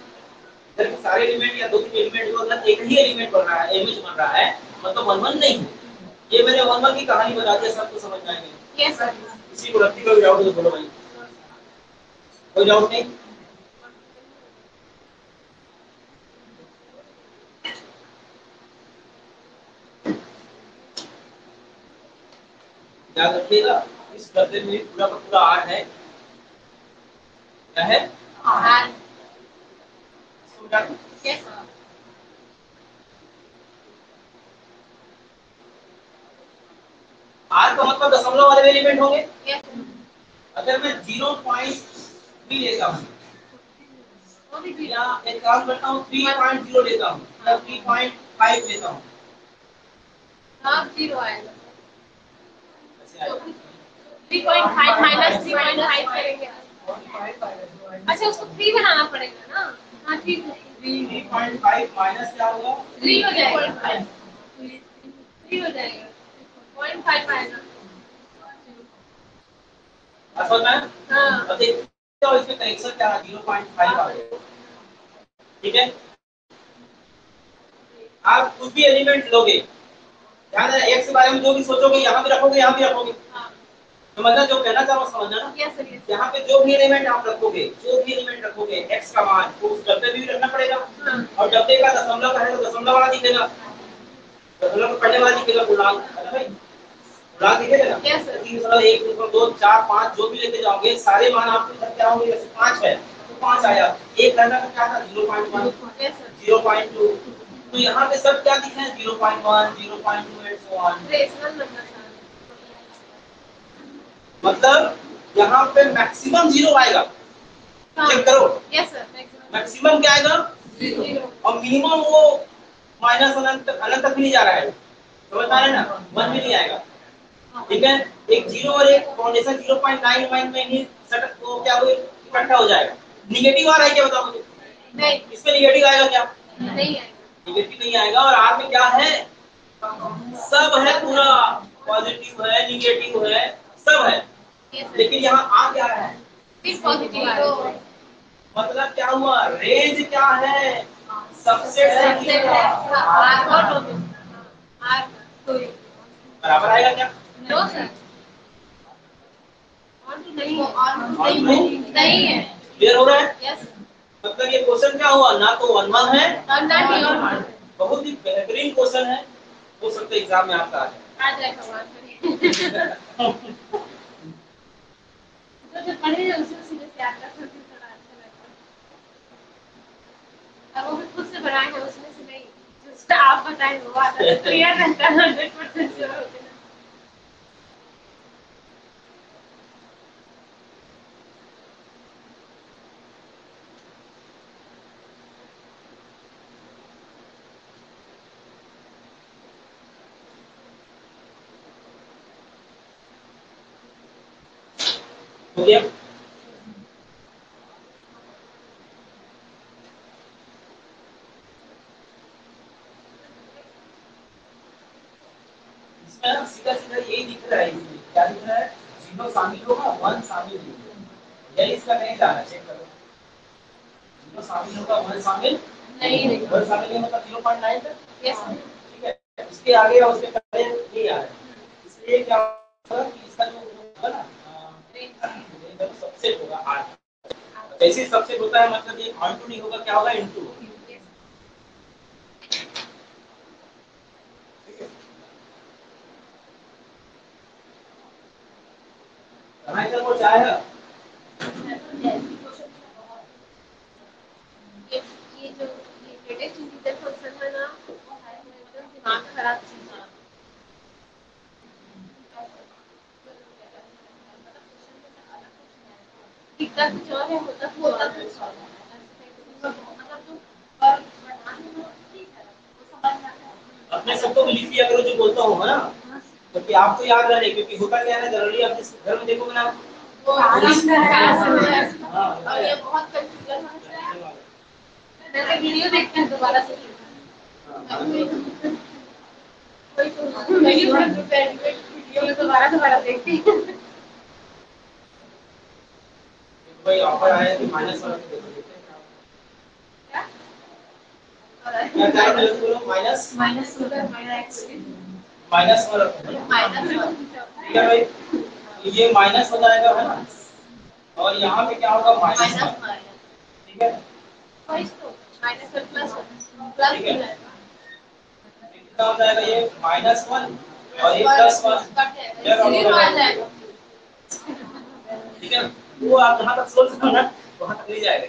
इधर के सारे एलिमेंट या 2 3 एलिमेंट जो मतलब एक ही एलिमेंट बन रहा है, इमेज बन रहा है, मतलब 1 1 नहीं है। ये मैंने 1 1 की कहानी बता दी, सबको समझ में आएगी। Yes sir. इसी को रखती कोई डाउट तो बोलो भाई, कोई डाउट नहीं? याद रखिएगा, इस गद्दे में पूरा का पूरा आर है। क्या है? आर। यस, आर का मतलब दशमलव वाले एलिमेंट होंगे। यस, अगर मैं 0.3 लेता हूँ वो भी 0। या एक काम करता हूँ 3.0 लेता हूँ या 3.5 लेता हूँ, हाँ 0 आएगा। ऐसे आएगा। 3.5 माइनस 3.5 करेंगे। अच्छा, उसको 3 बनाना पड़ेगा ना? हाँ ठीक है। 3.5 माइनस क्या होगा? 3 हो जाएगा। 3 हो जाएगा, 0.5 आएगा। असल में हाँ। अब देखते हो इसमें करेक्शन क्या है, 0.5 आ गया। ठीक है, आप कुछ भी एलिमेंट लोगे, ध्यान रखना एक के बारे में जो भी सोचोगे यहाँ भी रखोगे, यहाँ भी रखोगे। तो मतलब जो कहना चाह रहा हूँ समझना ना, यस सर। यहाँ पे जो भी एलिमेंट आप रखोगे, जो भी एलिमेंट रखोगे x का मान तो उस डब्बे में भी रखना पड़ेगा। और डब्बे का दशमलव का है तो दशमलव वाला दिखेगा, दशमलव का पहले वाला दिखेगा, पूर्णांक है ना भाई, पूर्णांक दिखेगा ना। Yes sir. 3.1 3.2 4 5 जो भी लेके जाओगे सारे मान आपके इधर क्या होंगे? जैसे 5 है तो 5 आया, एक रहना का क्या था? 0.1 0.2, तो यहाँ पे सब क्या दिखे हैं? 0.1 0.2 and so on. Rational number था। मतलब यहाँ पे मैक्सिमम 0 आएगा, चेक करो। यस सर, मैक्सिमम क्या आएगा? 0। और मिनिमम वो माइनस अनंत अनंत तक भी नहीं जा रहा है, समझ पा रहे हैं ना? 1 भी नहीं आएगा। ठीक है, एक 0 और एक फाउंडेशन 0.9 में ही सटक वो क्या हुई, इकट्ठा हो जाएगा। निगेटिव आ रहा है क्या बताओ मुझे? नहीं, इसमें निगेटिव आएगा क्या? नहीं आएगा। निगेटिव नहीं आएगा। और आर में क्या है? सब है, पूरा पॉजिटिव है, निगेटिव है, सब है। लेकिन यहाँ आ क्या है? सिर्फ पॉजिटिव आ रहा है। मतलब क्या हुआ? रेंज क्या है? सबसेट सबसे आर और आर बराबर आएगा क्या? नो सर, और तो नहीं और नहीं है। क्लियर हो रहा है? यस, मतलब ये क्वेश्चन क्या हुआ? ना तो 1 1 है, और ना टी और बहुत ही बेहतरीन क्वेश्चन है, हो सकता है एग्जाम में आपका आ आ जाए भगवान। जाए। जो पढ़े हैं उसे सीधे से याद रखना फिर थोड़ा अच्छा लगता है। अब वो भी खुद से बनाए हैं, उसमें से नहीं जो आप बताए वो आता है, क्लियर रहता है 100% श्योर होते हैं। हो गया। इसमें ना सीधा सीधा यही दिख रहा है, इसमें क्या दिख रहा है, 0 शामिल होगा 1 शामिल नहीं होगा, यही इसका नहीं जाना, चेक करो 0 शामिल होगा 1 शामिल नहीं, 1 शामिल नहीं मतलब 0.9 तक, यस ठीक है, इसके आगे और उसके पहले नहीं आ रहा है, इसलिए क्या होगा कि इसका जो होगा ना रेंज सबसे होगा 8, जैसे सबसे होता है मतलब ये ऑन टू नहीं होगा, क्या होगा इनटू होगा। इधर वो चाहे है ये जो ये लेटेस्ट इंटीजर फंक्शन है ना, वो है एकदम दिमाग खराब चीज है। दिखता कुछ और है, होता कुछ और है। मतलब तुम और बढ़ाने में ठीक है, वो समझ में आता है। अपने सबको लिख लिया करो जो बोलता हूँ ना, क्योंकि आपको याद रहे, क्योंकि होता क्या है जनरली आप जिस घर में देखोगे ना वो आराम से है। हाँ और ये बहुत कंफ्यूजन होता है। मैं तो वीडियो देखते हैं दोबारा से। कोई तो वीडियो दोबारा देखती हूँ। भाई ऑफर आया कि माइनस वाला देखो क्या? क्या क्या बोलो माइनस माइनस माइनस वाला ठीक है भाई, तो ये माइनस हो जाएगा है ना, और यहाँ पे क्या होगा माइनस, ठीक है माइनस प्लस प्लस ठीक है, कितना हो जाएगा ये -1 और ये +1 ठीक है, वो आप जहाँ तक सोच रहे हो ना वहाँ तक नहीं जाएगा,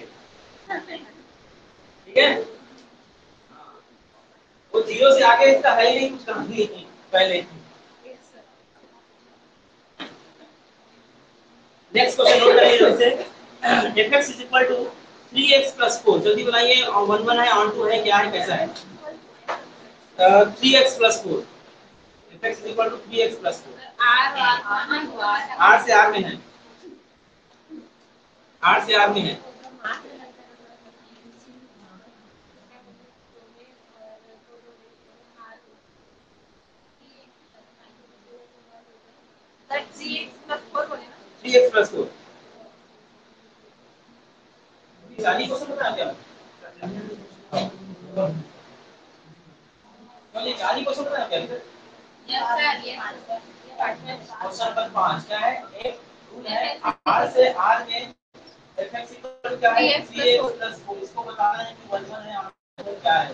ठीक है, वो 0 से आगे इसका है ही नहीं कुछ कहानी पहले। नेक्स्ट क्वेश्चन नोट करिए जल्दी से, fx is equal to 3x plus 4, जल्दी बनाइए, और 1 1 है ऑन 2 है क्या है कैसा है, 3x plus 4, fx is equal to 3x plus 4, r से r में है, r से r में है, थ्री एक्स 3x प्लस 4 जानी क्वेश्चन बता क्या, ये जानी क्वेश्चन बता क्या, क्वेश्चन नंबर 5 क्या है, एक रूल है r से r में fx इक्वल क्या है 3x प्लस 4, इसको बताना है कि 1 1 है r क्या है,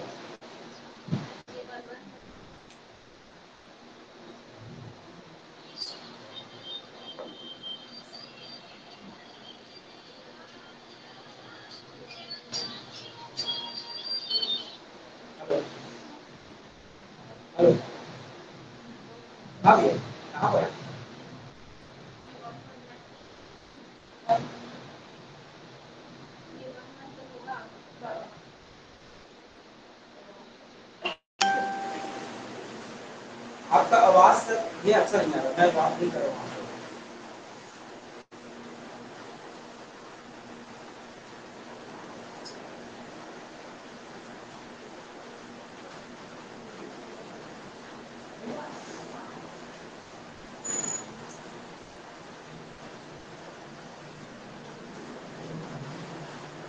हेलो कहाँ गए, कहाँ पर आपका आवाज सर ये अच्छा नहीं आ रहा, मैं बात नहीं कर रहा हूँ।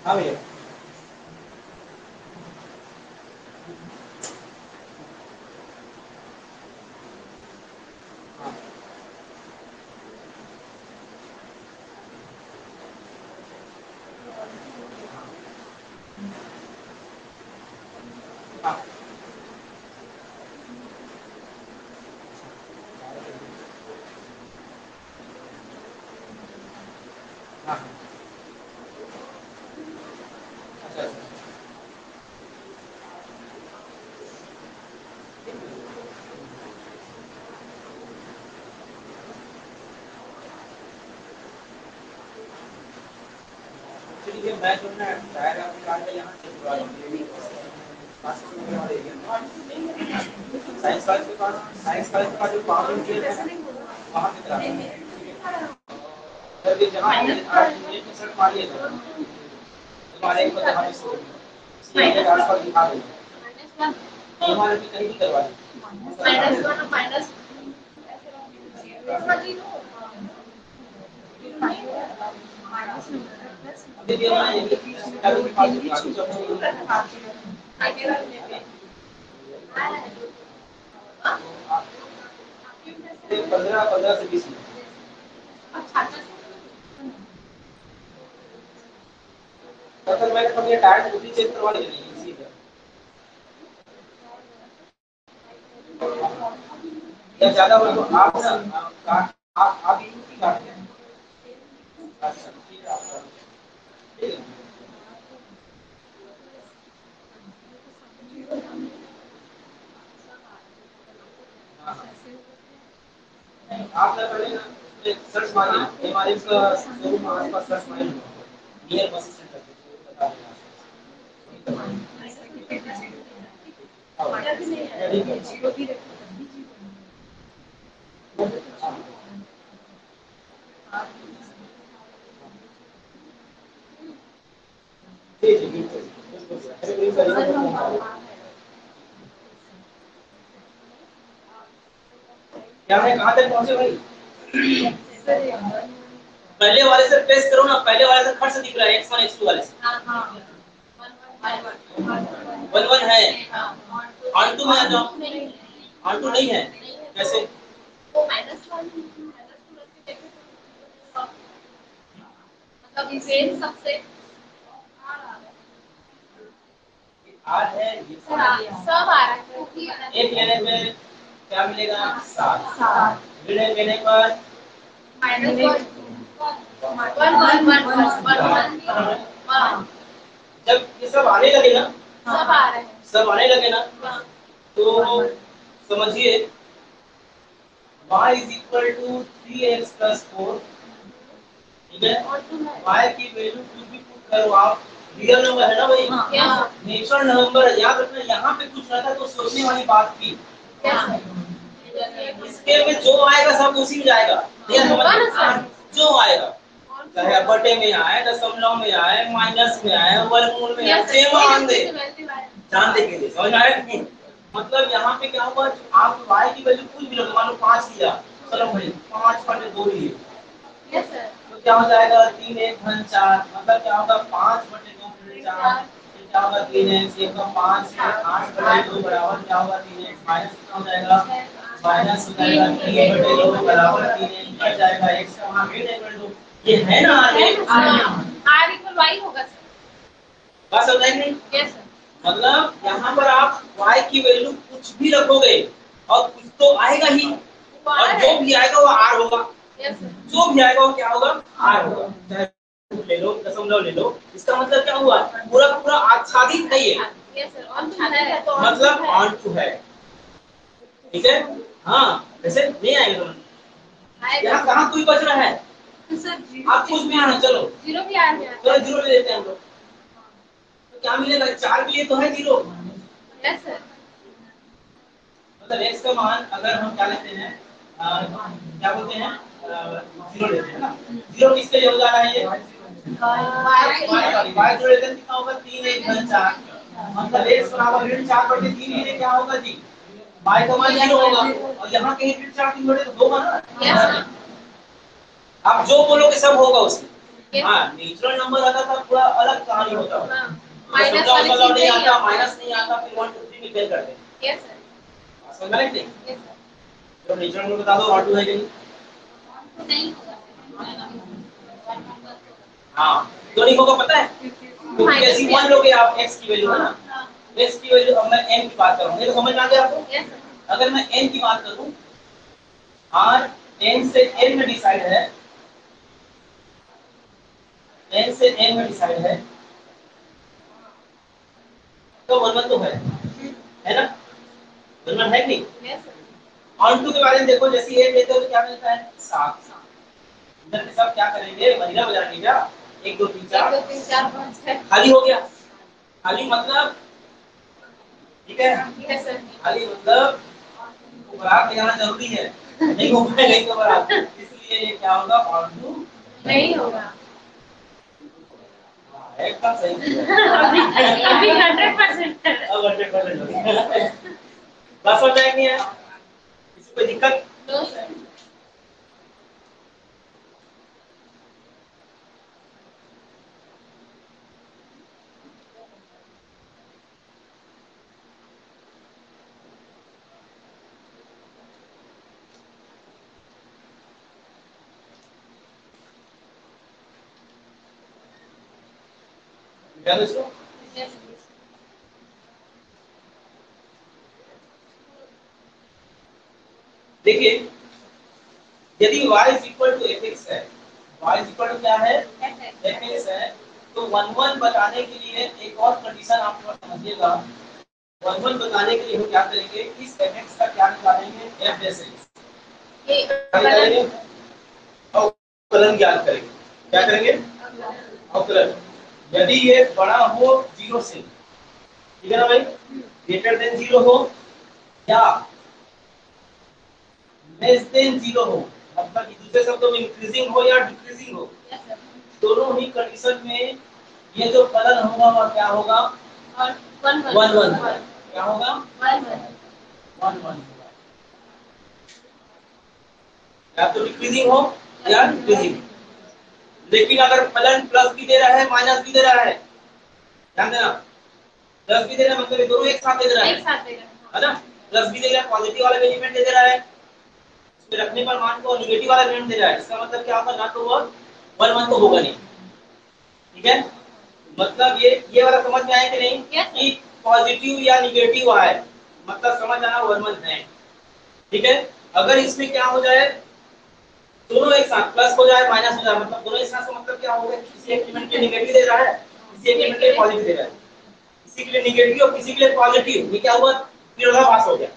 हाँ भैया हाँ हाँ अच्छा अच्छा चलिए मैं जो है टायर आपके कार का यहाँ से जुड़ा साइंस कॉलेज के पास, साइंस कॉलेज के पास जो पावर किया है वहाँ की तरफ जब ये जहाँ सर्च मारिए हमारे को जहाँ इसलिए आसपास दिखा देगा हमारे भी कहीं भी करवा दें माइनस अभी ये हमारे अभी बाकी जो ये 15 से 20 अगर मैंने कभी टाइम उसी चेक करवा ली नहीं इसी का जब ज्यादा हो तो आप ना आप इनकी काट दें अच्छा ठीक है आप ठीक है आप ना पहले ना सर्च मारिए हमारे शोरूम आसपास सर्च मारिए नियर बस स्टैंड तक बता देना जी बिल्कुल क्या है कहां तक पहुंचे भाई पहले वाले से प्रेस करो ना पहले वाले से खट से दिख रहा है x1 x2 वाले से हां 1 1 है ऑन टू में आ जाओ ऑन टू नहीं है कैसे वो -1 -2 रख के देखे मतलब इसे सबसे आर है ये सब आ रहा है क्योंकि एक लेने पे क्या मिलेगा 7 लेने पर -1 जब ये सब आने लगे ना सब आ रहे हैं सब आने लगे ना तो समझिए y is equal to 3x plus 4 ठीक है y की वैल्यू कुछ भी पुट करो आप रियल नंबर है ना भाई नेचुरल नंबर याद रखना यहाँ पे कुछ रहता तो सोचने वाली बात थी इसके में जो आएगा सब उसी में जाएगा जो आएगा चाहे बटे में आए दशमलव में आए माइनस में आए वर्गमूल में आए सेम मान दे जानने के लिए समझ आया नहीं मतलब यहाँ पे क्या होगा आप y की वैल्यू कुछ भी लो मान लो 5 लिया चलो भाई 5 बटे 2 लिए तो क्या हो जाएगा 3 1 घन 4 मतलब क्या होगा 5 बटे 2 घन 4 फिर क्या होगा 3 1 1 का 5 से 8 बटे 2 बराबर क्या होगा 3 1 माइनस कितना हो जाएगा माइनस हो जाएगा 3 बटे 2 बराबर 3 1 कट जाएगा x का वहां फिर 1 बटे 2 ये है ना r इक्वल y होगा सर बस होता है नहीं यस सर मतलब यहाँ पर आप y की वैल्यू कुछ भी रखोगे और कुछ तो आएगा ही और जो भी आएगा वो r होगा यस सर जो भी आएगा वो क्या होगा r होगा चाहे ले लो दशमलव ले लो इसका मतलब क्या हुआ पूरा का पूरा आच्छादित है ये यस सर ऑन टू है तो मतलब ऑन टू है ठीक है हाँ वैसे नहीं आएगा समझ यहाँ कहाँ कोई बच रहा है सर आप कुछ भी आना चलो जीरो भी आ गया चलो जीरो ले लेते हैं हम लोग तो क्या मिलेगा 4 के लिए तो है जीरो यस सर मतलब x का मान अगर हम क्या लेते हैं क्या बोलते हैं जीरो लेते हैं ना जीरो किसके लिए हो जा रहा है ये y जो लेते हैं कितना होगा 3 1 घन 4 मतलब x बराबर ऋण 4 बटे 3 ये क्या होगा जी y का मान जीरो होगा और यहाँ कहीं ऋण 4 3 बटे 2 होगा ना आप जो बोलोगे सब होगा उसमें हाँ नेचुरल नंबर आता था पूरा अलग कहानी होता माइनस मतलब नहीं आता माइनस नहीं आता फिर 1 2 3 में फेल करते हैं यस सर समझ में नहीं यस सर तो नेचुरल नंबर बता दो ऑटो है कि नहीं हाँ क्यों नहीं होगा पता है क्योंकि जैसी मान लोगे आप x की वैल्यू है ना x की वैल्यू अब मैं n की बात करूंगा ये तो समझ में आ गया आपको यस सर अगर मैं n की बात करूं r n से n में डिसाइड है n से n में डिसाइड है तो 1 1 तो है ना 1 1 है कि नहीं यस सर ऑन टू के बारे में देखो जैसे ये लेते हो तो क्या मिलता है 7 इधर के सब क्या करेंगे महिला बजाएंगे क्या 1 2 3 4 1 2 3 4 5 6 खाली हो गया खाली मतलब ठीक है यस सर खाली मतलब बरात ले जाना जरूरी है नहीं हो पाएगा तो बरात इसलिए ये क्या होगा ऑन टू नहीं होगा। एकदम सही अभी 100% है। अब 100% हो गया। बस हो जाएंगे यार, किसी कोई दिक्कत? No sir. क्या दोस्तों? देखिए, यदि y is equal to fx है, y इज इक्वल टू क्या है? fx है, तो 1 बताने के लिए एक और कंडीशन आप लोग समझिएगा। 1 बताने के लिए हम क्या करेंगे? इस fx का क्या निकालेंगे? f जैसे क्या निकालेंगे? अवकलन ज्ञात करेंगे। क्या करेंगे? अवकलन। यदि ये बड़ा हो 0 से, ठीक है ना भाई, ग्रेटर देन 0 हो या लेस देन 0 हो, मतलब दूसरे शब्दों में इंक्रीजिंग हो या डिक्रीजिंग हो, दोनों ही कंडीशन में ये जो फलन होगा वह क्या होगा? 1 क्या होगा? 1 होगा, या तो डिक्रीजिंग हो या डिक्रीजिंग। लेकिन अगर फलन प्लस भी दे रहा है माइनस भी दे रहा है, ध्यान देना, प्लस भी दे रहा है मतलब ये दोनों एक साथ दे रहा है ना? प्लस भी दे रहा है, पॉजिटिव वाला एलिमेंट दे रहा है, इसमें रखने पर मान को नेगेटिव वाला एलिमेंट दे रहा है, इसका मतलब क्या होगा? ना तो वो 1 तो होगा नहीं, ठीक है? मतलब ये वाला समझ में आया कि नहीं? कि पॉजिटिव या नेगेटिव है, मतलब समझ आना 1 है, ठीक है? अगर इसमें क्या हो जाए, दोनों एक साथ प्लस हो जाए माइनस हो जाए, मतलब दोनों एक साथ का मतलब क्या होगा? किसी एक एलिमेंट के नेगेटिव दे रहा है, किसी एक एलिमेंट के पॉजिटिव दे रहा है, किसी के लिए नेगेटिव और किसी के लिए पॉजिटिव, ये क्या हुआ? विरोधाभास हो गया।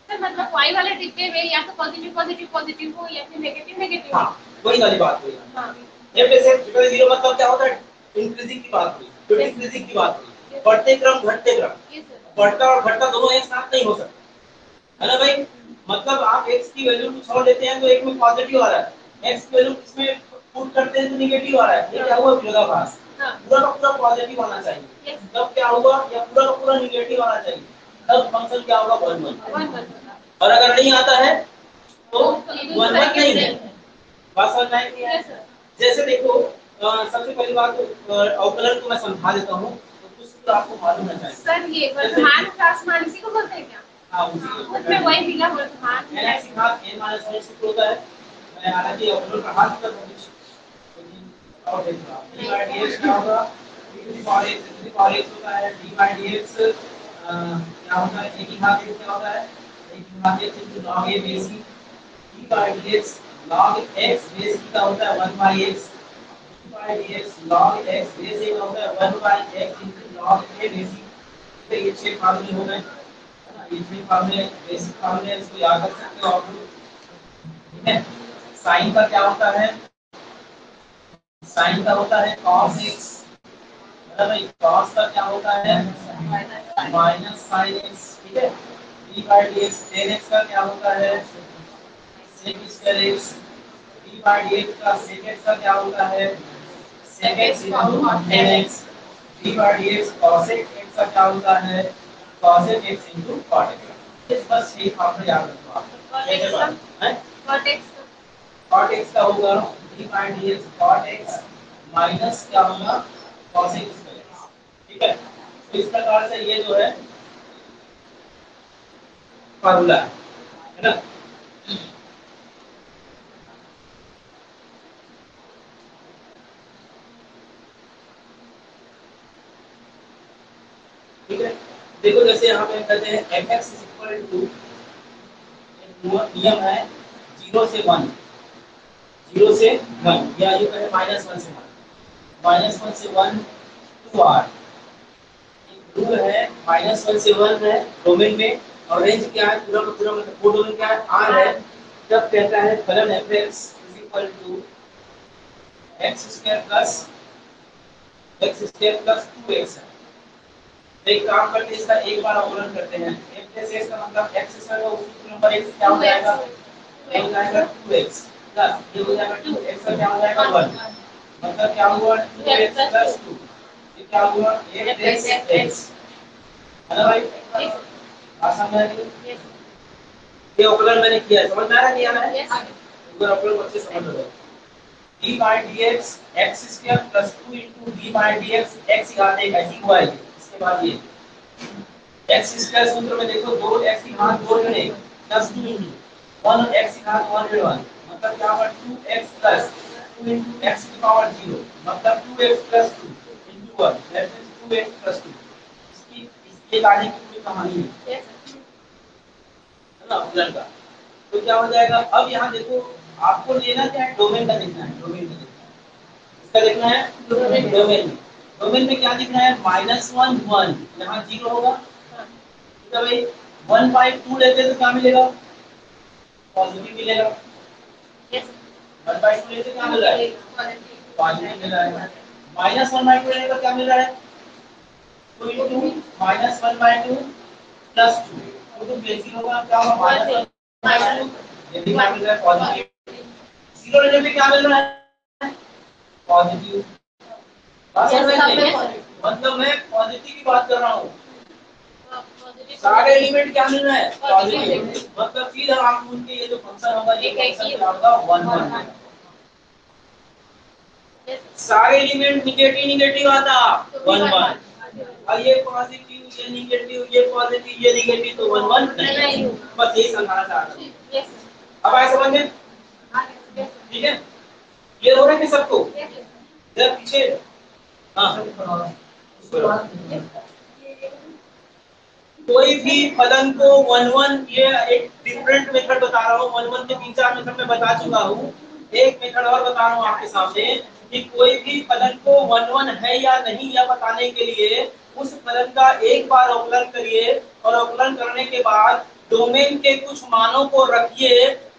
सर मतलब y वाले डिब्बे में या तो पॉजिटिव पॉजिटिव पॉजिटिव हो या फिर नेगेटिव नेगेटिव। हाँ, वही वाली बात हुई। हां, ये वैसे ट्रिपल जीरो मतलब क्या होता है? इंक्रीजिंग की बात हुई, तो डिक्रीजिंग की बात हुई, बढ़ते क्रम घटते क्रम, बढ़ता और घटता दोनों एक साथ नहीं हो सकते, है ना भाई? मतलब आप x की वैल्यू कुछ और लेते हैं तो एक में पॉजिटिव आ रहा है, x की वैल्यू इसमें पुट करते हैं तो नेगेटिव आ रहा है, ये क्या हुआ? विरोधाभास। पूरा का पूरा पॉजिटिव आना चाहिए, तब क्या होगा? या पूरा का पूरा नेगेटिव आना चाहिए, तब फंक्शन क्या होगा? 1 और अगर नहीं आता है तो 1 नहीं है। बात समझ में आई कि नहीं? जैसे देखो, सबसे पहली बात तो अवकलन को मैं समझा देता हूँ, तो कुछ सूत्र आपको मालूम होना चाहिए। सर ये वर्तमान क्रॉसमान इसी को बोलते हैं क्या? हाँ, उसी को उसमें वही मिला वर्तमान n x घात n माइनस 1 सूत्र होता है। मैं हालांकि अवकलन का हाथ कर दूंगी, लेकिन और देखना d by dx क्या होगा? e to the power x होता है, d by dx क्या होता है? a की घात x क्या होता है? a की घात x into log a base c, d by dx log x base c का होता है 1 by x, d by dx log x base a का होता है 1 by x into log a base c। तो ये 6 फार्मूले हो गए, है ना? ये 6 फार्मूले बेसिक फार्मूले, इसको याद रख सकते हो आप लोग, ठीक है? साइन का क्या होता है? साइन का होता है cos x, है ना भाई? cos का क्या होता है? माइनस sin x, ठीक है? d by dx tan x का क्या होता है? sec square x, d by dx का sec x का क्या होता है? sec x into tan x, d by dx cosec x का क्या होता है? cosec x into cot x। इस बस ये फॉर्मूला याद रखो आप, कैसे बात है? cot x का होगा d by dx cot x minus क्या होगा? cosec x, ठीक है? तो इस प्रकार से ये जो है फार्मूला है ना? ठीक है, देखो जैसे यहाँ पे कहते हैं fx नियम है 0 से 1, 0 से 1 या ये कहे -1 से 1, -1 से 1 टू r, रूल है -1 से 1 है डोमेन में, और रेंज क्या है? पूरा का पूरा मतलब वो डोमेन क्या है? r है। तब कहता है फलन fx x square plus 2x है। एक काम करते हैं, इसका एक बार अवकलन करते हैं। f प्लस x का मतलब x स्क्वायर का सूत्र नंबर x क्या हो जाएगा? हो जाएगा 2x, प्लस ये हो जाएगा 2x का क्या हो जाएगा 1, मतलब क्या हुआ 2x प्लस 2, ये क्या हुआ 8x है ना भाई, आसान है ये अवकलन मैंने किया है, समझ में आ रहा है नहीं आ रहा है, अगर अवकलन अच्छे समझ लो d by dx x square plus 2 into d by dx x घात 1 ऐसी हुआ है इसके बाद ये x स्क्वायर सूत्र में देखो 2x की घात 2 गुणे प्लस 2 into 1 x की घात 1 गुणे 1 मतलब क्या होगा 2x प्लस 2 into x की पावर 0 मतलब 2x plus 2 into 1 that means 2x plus 2 इसकी ये लाने की पूरी कहानी है ना अवकलन का। तो क्या हो जाएगा अब यहाँ देखो आपको लेना क्या है डोमेन का देखना है, डोमेन का देखना है, इसका देखना है डोमेन में, डोमेन में क्या दिख रहा है -1 1 यहाँ 0 होगा ठीक है भाई 1/2 लेते तो क्या मिलेगा पॉजिटिव मिलेगा, 1/2 लेते क्या मिल रहा है पॉजिटिव मिल रहा है, -1/2 लेने पर क्या मिल रहा है 2 into -1/2 प्लस 2 तो बेसिक होगा क्या होगा -1/2 ये भी क्या मिल रहा है पॉजिटिव, 0 लेने पे क्या मिल रहा है पॉजिटिव, मतलब मैं पॉजिटिव की बात कर रहा हूँ, सारे एलिमेंट क्या मिल रहा है पॉजिटिव, मतलब सीधा आप उनके ये जो फंक्शन होगा ये फंक्शन क्या होगा 1 1 सारे एलिमेंट निगेटिव निगेटिव आता 1 1 और ये पॉजिटिव ये निगेटिव ये पॉजिटिव ये निगेटिव तो 1 1 नहीं, बस यही समझाना चाहता हूँ। अब आए समझ में ठीक है ये हो रहा है कि सबको जरा पीछे हाँ कोई भी फलन को 1 1 ये एक डिफरेंट मेथड बता रहा हूँ 1 1 के 3 4 मेथड में बता चुका हूँ, एक मेथड और बता रहा हूँ आपके सामने कि कोई भी फलन को 1 1 है या नहीं यह बताने के लिए उस फलन का एक बार अवकलन करिए और अवकलन करने के बाद डोमेन के कुछ मानों को रखिए,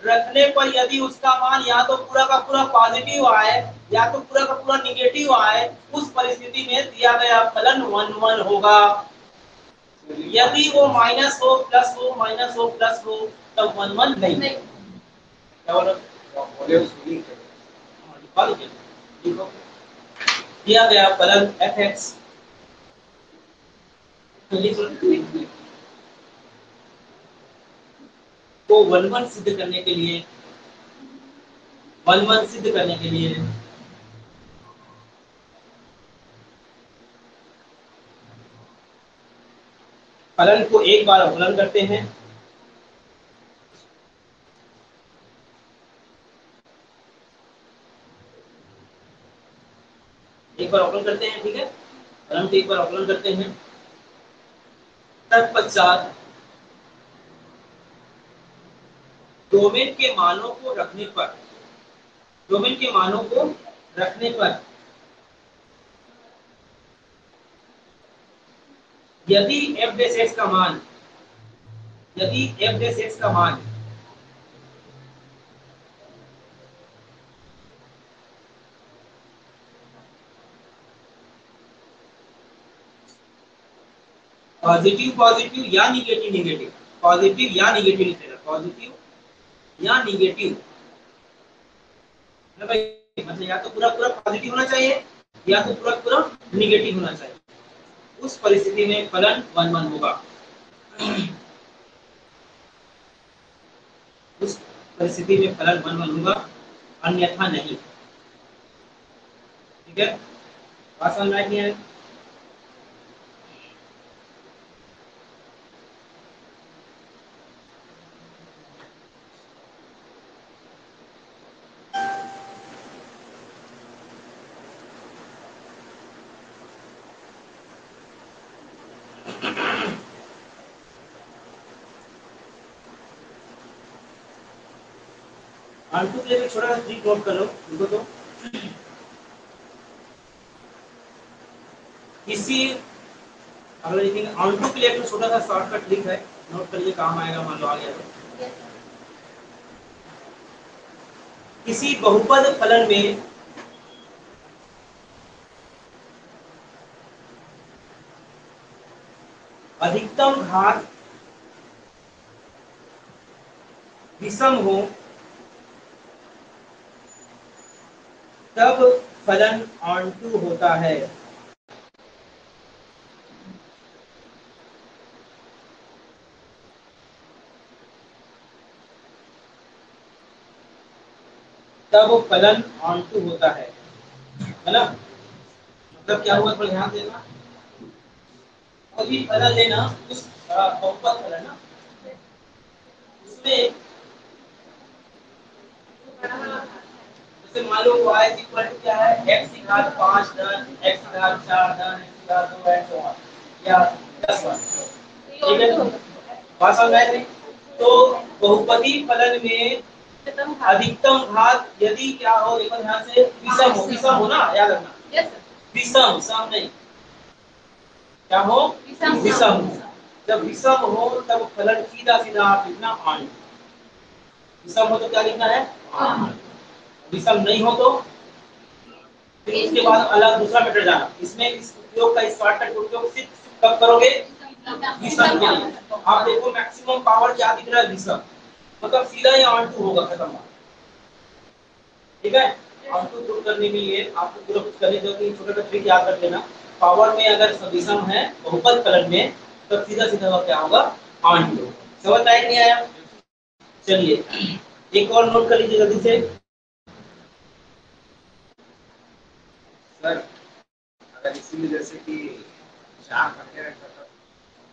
रखने पर यदि उसका मान या तो पूरा का पूरा पॉजिटिव आए या तो पूरा का पूरा निगेटिव आए उस परिस्थिति में दिया गया फलन 1 1 होगा, यदि वो माइनस हो प्लस हो माइनस हो प्लस हो तब 1 1 नहीं क्या बोलो दिया गया फलन fx को 1 1 सिद्ध करने के लिए 1 1 सिद्ध करने के लिए फलन को एक बार अवकलन करते हैं एक बार अवकलन करते हैं ठीक है फलन को एक बार अवकलन करते हैं तत्पश्चात डोमेन के मानों को रखने पर डोमेन के मानों को रखने पर यदि f डैश x का मान यदि f डैश x का मान पॉजिटिव पॉजिटिव या निगेटिव निगेटिव पॉजिटिव या निगेटिव लिखेगा पॉजिटिव या निगेटिव है भाई, मतलब या तो पूरा पूरा पॉजिटिव होना चाहिए या तो पूरा पूरा निगेटिव होना चाहिए, उस परिस्थिति में फलन 1 1 होगा, उस परिस्थिति में फलन 1 1 होगा अन्यथा नहीं ठीक है बात समझ में आई है। आंटू के लिए छोटा सा ट्रिक नोट कर लो देखो तो किसी अगर देखेंगे आंटू के लिए एक छोटा सा शॉर्टकट ट्रिक है नोट कर लिए काम आएगा मान लो आ गया तो किसी बहुपद फलन में अधिकतम घात विषम हो तब फलन ऑन2 होता है। तब फलन ऑन2 होता है ना। मतलब क्या हुआ, थोड़ा ध्यान देना। अभी फलन लेना उस बहुपद फलन ना, उसमें जैसे मान लो y इक्वल टू क्या है, x की घात 5 धन x की घात 4 धन x की घात 2 एंड सो ऑन, या 10 1। ठीक है, बात समझ में आई नहीं? तो बहुपदी फलन में अधिकतम घात यदि क्या हो, देखो ध्यान से, विषम हो ना, याद रखना। विषम, सम नहीं, क्या हो, विषम। जब विषम हो तब फलन सीधा सीधा आप लिखना आन। विषम हो तो क्या लिखना है, आन। विषम नहीं हो तो फिर उसके बाद अलग दूसरा मेथड जाना। इसमें इस उपयोग का, इस शॉर्टकट का उपयोग सिर्फ कब करोगे, विषम के लिए। आप देखो मैक्सिमम पावर क्या दिख रहा है, विषम, मतलब सीधा ही ऑन2 होगा, खत्म बात। ठीक है, ऑन2 प्रूव करने के लिए आपको पूरा कुछ करने दो कि छोटा सा ट्रिक याद रख लेना। पावर में अगर विषम है बहुपद फलन में, तो सीधा सीधा क्या होगा, ऑन2। समझ आया कि नहीं आया? चलिए एक और नोट कर लीजिए जल्दी से सर। अगर इसी में जैसे कि 4 करके रखा था,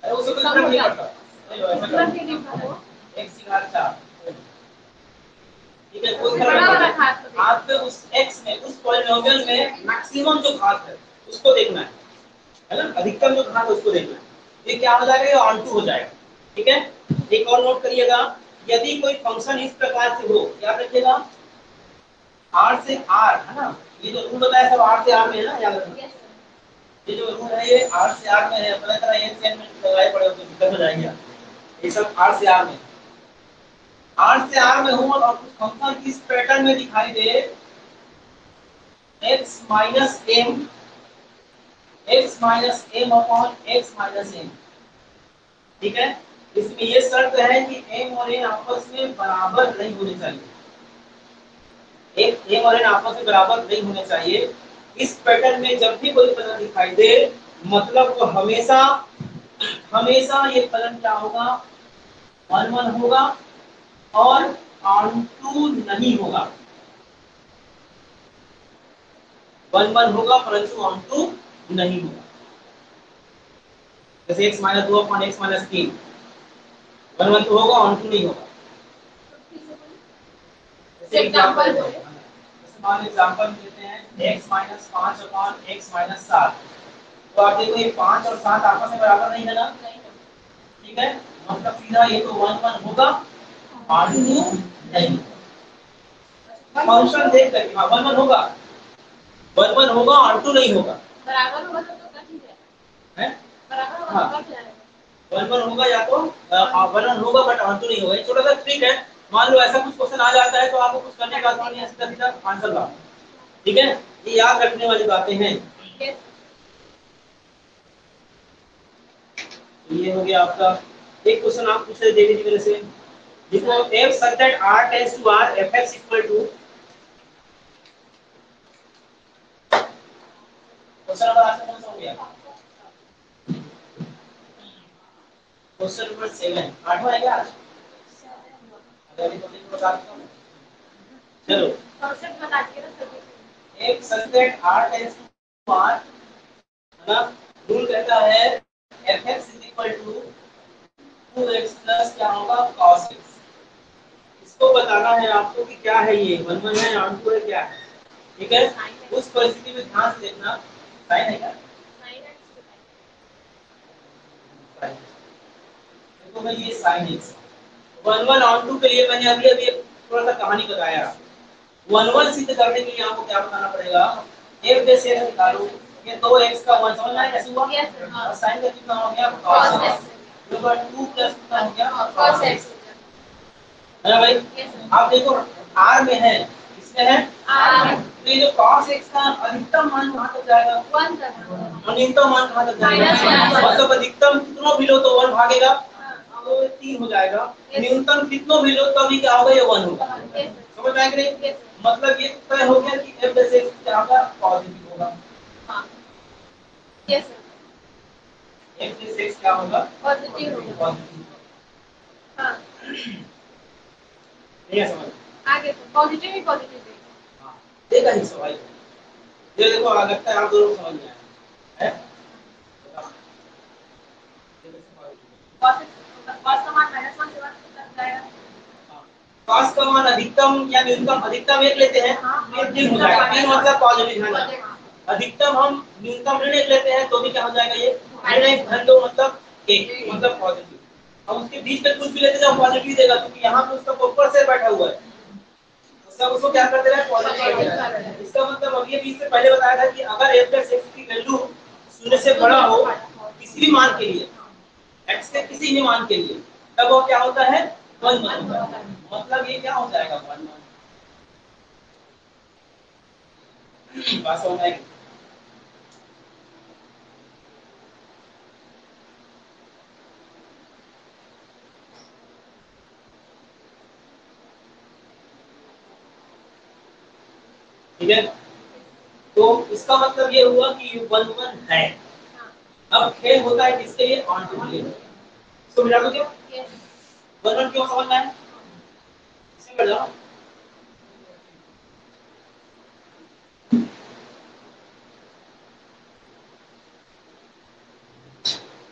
अरे उससे कोई फर्क नहीं पड़ता, एक सिंगार 4। ठीक है, कोई फर्क नहीं पड़ता। आपके उस x में, उस पॉलिनोमियल में मैक्सिमम जो घात है उसको देखना है ना, अधिकतम जो घात है उसको देखना है। ये क्या हो जाएगा, ये ऑन2 हो जाएगा। ठीक है, एक और नोट करिएगा, यदि कोई फंक्शन इस प्रकार से हो, याद रखिएगा r से r है ना, ये जो रूल बताया सब r से r में है ना, याद रखना। ये जो रूल है ये r से r में है, पता चला एक सेगमेंट लगाए पड़े तो दिक्कत हो जाएगी। ये सब r से r में, r से r में हो और कुछ फंक्शन इस पैटर्न में दिखाई दे, x minus m, x minus m upon x minus m। ठीक है, इसमें ये शर्त है कि m और n आपस में बराबर नहीं होने चाहिए। एक m और n आपस में बराबर नहीं होने चाहिए। इस पैटर्न में जब भी कोई फलन दिखाई दे, मतलब वो हमेशा हमेशा ये फलन क्या होगा, 1 1 होगा और ऑन2 नहीं होगा। 1 1 होगा परंतु ऑन2 नहीं होगा। जैसे x minus 2 upon x minus 3, 1 1 तो होगा, ऑन2 नहीं होगा। जैसे एग्जांपल मान एग्जांपल देते हैं x minus 5 upon x minus 7। तो आप देखो ये 5 और 7 आपस में बराबर नहीं है ना, ठीक है, मतलब सीधा ये तो 1 1 होगा, ऑन2 नहीं। फंक्शन देख करके, हाँ 1 1 होगा, 1 1 होगा, ऑन2 नहीं होगा। बराबर होगा तो ठीक है, बराबर होगा तो क्या है, 1 1 होगा या तो 1 1 होगा बट ऑन2 नहीं होगा। एक छोटा सा ट्रिक है, मान लो ऐसा कुछ क्वेश्चन आ जाता है तो आपको कुछ करने का नहीं है, सीधा सीधा आंसर लाओ। ठीक है, ये याद रखने वाली बातें हैं। ये हो गया आपका। एक क्वेश्चन आप पूछ रहे देवी जी से, देखो f such that r tends to r, fx equal to, question number answer कौन सा हो गया, क्वेश्चन नंबर 7, 8वां है क्या आज? अभी तो देखो बता दूं, चलो कॉन्सेप्ट बता दिए ना सभी। f such that r tends to r, है ना, रूल कहता है fx equal to 2x plus क्या होगा, cos x। इसको बताना है आपको कि क्या है, ये 1 1 है, ऑन2 है, क्या है। ठीक है, उस परिस्थिति में ध्यान से देखना, साइन है क्या, देखो भाई ये साइन x 1 1 ऑन2 के लिए मैंने अभी अभी थोड़ा सा कहानी बताया। 1 1 सिद्ध करने के लिए आपको क्या बताना पड़ेगा, f जैसे निकालो, ये 2x का 1 समझ में आया कैसे हुआ, और साइन का कितना हो गया, cos x, तो 2 प्लस कितना हो गया, cos x, है ना भाई। आप देखो r में है, इसमें है r में, तो ये जो cos x का अधिकतम मान कहां तक जाएगा, 1 तक, और न्यूनतम मान कहां तक जाएगा, मतलब अधिकतम कितना भी लो तो 1 भागेगा, तो 3 हो जाएगा, न्यूनतम कितना भी लो तभी क्या होगा, ये 1 होगा। समझ में आया कि नहीं? Yes, मतलब ये तय हो गया कि f प्लस x क्या होगा, पॉजिटिव होगा। हाँ yes sir f plus x क्या होगा, पॉजिटिव होगा पॉजिटिव। हाँ नहीं है समझ? आगे तो पॉजिटिव ही पॉजिटिव देगा हाँ देगा ही सवाल। ये देखो लगता है आप दोनों को समझ में आया है? बताओ। ये कैसे पॉजिटिव है? cos का मान -1 से बात जाएगा cos का मान अधिकतम या न्यूनतम, अधिकतम एक लेते हैं ये तीन हो जाएगा, तीन मतलब पॉजिटिव है ना। अधिकतम हम न्यूनतम ऋण एक लेते हैं तो भी क्या हो जाएगा, ये ऋण एक धन दो मतलब एक मतलब पॉजिटिव। हम उसके बीच में कुछ भी लेते हैं पॉजिटिव देगा, क्योंकि यहाँ पे उसका ऊपर से बैठा हुआ है, सब उसको क्या कर दे रहा है, पॉजिटिव कर दे रहा है। इसका मतलब अब ये बीच से पहले बताया था कि अगर f प्लस x की वैल्यू शून्य से बड़ा हो किसी भी मान के लिए, x के किसी भी मान के लिए, तब वो क्या होता है, वन मान होता है। मतलब ये क्या हो जाएगा, वन मान। बात समझ आएगी? ठीक है, तो इसका मतलब ये हुआ कि ये वन वन है। अब खेल होता है किसके लिए, ऑन टू के लिए। इसको मिला दो क्या, वन वन क्यों समझना है, इसे कर जाओ।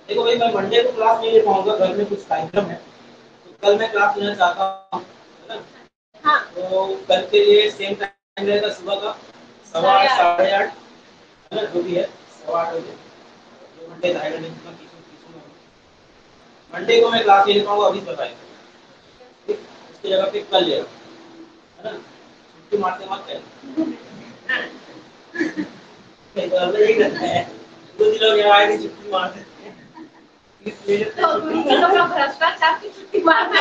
देखो भाई मैं मंडे को क्लास नहीं ले पाऊंगा, घर में कुछ कार्यक्रम है, तो कल मैं क्लास लेना चाहता हूँ, है ना? हाँ। तो कल के लिए सेम टाइम रहेगा सुबह का 8:15 8:30, है ना, जो भी है 8:15 बजे, 2 घंटे 2.5 घंटे जितना मंडे को मैं क्लास ले पाऊंगा, अभी बताइए उसकी जगह पे कल ले, है ना, छुट्टी मारते मत यही करता है, 2 दिन हो गया आए नहीं छुट्टी मारते तो भ्रष्टाचार की छुट्टी मारना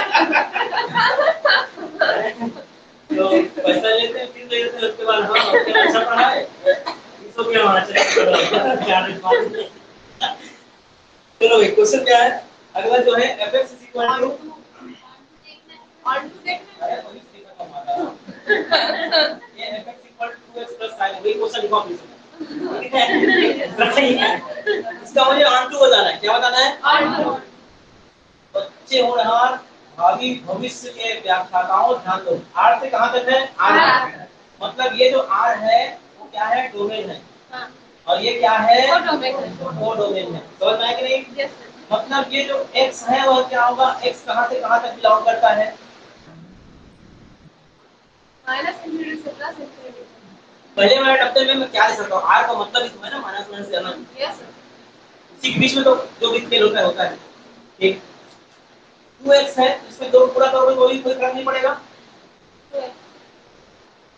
तो पैसा लेते हैं फिर लेते हैं, उसके बाद हाँ क्या अच्छा पढ़ा है, इसको क्या होना चाहिए। चलो भाई क्वेश्चन क्या है, अगला जो है fx is equal to, on to देखना अरे वही सीखा था हमारा, ये fx equal to 2x plus sin, वही क्वेश्चन लिखो आप इसमें, इसका मुझे ऑन टू बताना है, क्या बताना है, ऑन टू। बच्चे होनहार भावी भविष्य के व्याख्याताओं ध्यान दो, आर से कहां तक है, आर, मतलब ये जो आर है वो क्या है, डोमेन है, और ये क्या है, वो डोमेन है। समझ में आया कि नहीं? मतलब ये जो x है वह क्या होगा, x कहां से कहां तक बिलोंग करता है, माइनस इंफिनिटी से प्लस इंफिनिटी। पहले वाले डब्बे में मैं क्या लिख सकता हूँ, r का मतलब इसमें ना माइनस वन से अनंत, यस इसी के बीच में तो जो भी खेल होता है ठीक। 2x है इसमें दो पूरा करोगे कोई फर्क नहीं पड़ेगा,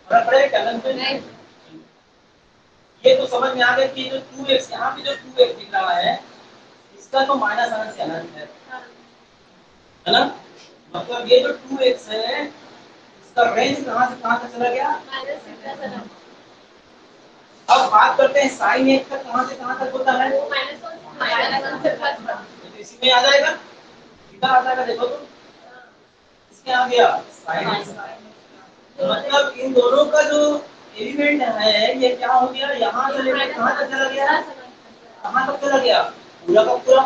फर्क पड़ेगा क्या, नहीं। ये तो समझ में आ गया कि जो 2x यहाँ पे जो 2x दिख रहा है इसका तो माइनस अनंत से अनंत है ना, मतलब ये जो 2x है इसका रेंज कहां से कहां तक चला गया, माइनस से प्लस अनंत। अब बात करते हैं sin x का कहां से कहां तक होता है, वो माइनस से प्लस वन। तो इसी में आ जाएगा, कितना आ जाएगा देखो तो, इसमें आ गया sin x, मतलब इन दोनों का जो एलिमेंट है ये क्या हो गया, यहाँ से लेकर कहां तक चला गया, कहां तक चला गया, पूरा का पूरा,